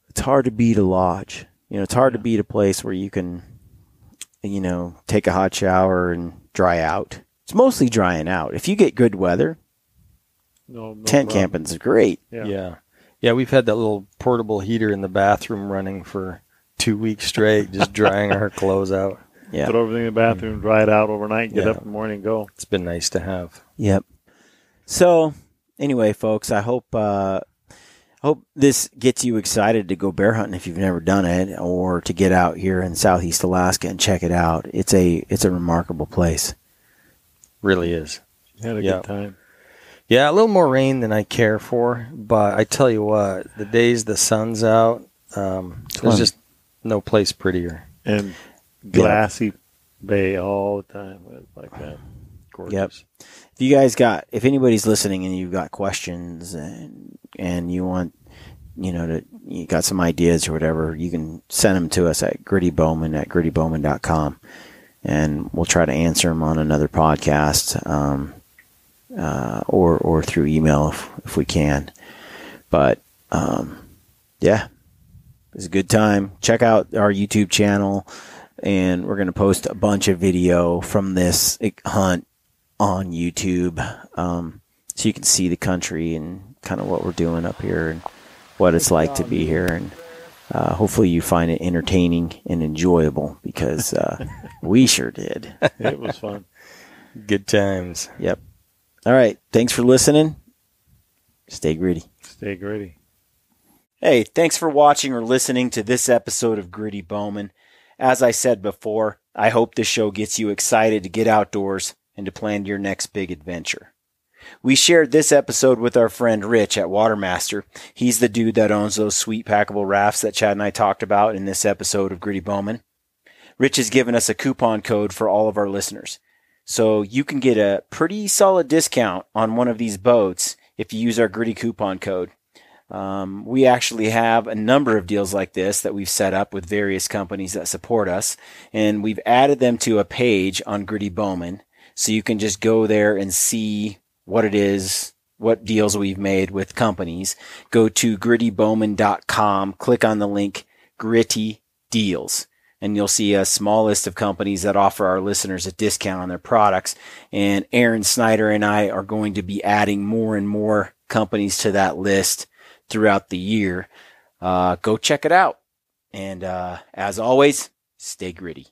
it's hard to beat a lodge. It's hard to beat a place where you can take a hot shower and dry out, It's mostly drying out. If you get good weather, tent camping's great. Yeah, we've had that little portable heater in the bathroom running for 2 weeks straight, just drying our clothes out. Yeah. Put everything in the bathroom, dry it out overnight, get up in the morning and go. It's been nice to have. Yep. So, anyway, folks, I hope this gets you excited to go bear hunting if you've never done it, or to get out here in Southeast Alaska and check it out. It's a remarkable place. Really is. Had a good time. Yeah, a little more rain than I care for, but I tell you what, the days the sun's out, there's just no place prettier. And glassy bay all the time, like that. Gorgeous. Yep. If anybody's listening and you've got questions and you want, you got some ideas or whatever, you can send them to us at grittybowman@grittybowman.com, and we'll try to answer them on another podcast, or through email if we can. But yeah, it was a good time. Check out our YouTube channel, and we're going to post a bunch of video from this hunt on YouTube, so you can see the country and kind of what we're doing up here and what it's like to be here. And hopefully you find it entertaining and enjoyable, because we sure did. It was fun. Good times. Yep. All right. Thanks for listening. Stay gritty. Stay gritty. Hey, thanks for watching or listening to this episode of Gritty Bowman. As I said before, I hope this show gets you excited to get outdoors and to plan your next big adventure. We shared this episode with our friend Rich at Watermaster. He's the dude that owns those sweet packable rafts that Chad and I talked about in this episode of Gritty Bowman. Rich has given us a coupon code for all of our listeners, so you can get a pretty solid discount on one of these boats if you use our Gritty coupon code. We actually have a number of deals like this that we've set up with various companies that support us, and we've added them to a page on Gritty Bowman. So you can just go there and see what it is, what deals we've made with companies. Go to grittybowman.com, click on the link Gritty Deals, and you'll see a small list of companies that offer our listeners a discount on their products. And Aaron Snyder and I are going to be adding more and more companies to that list throughout the year. Go check it out. And as always, stay gritty.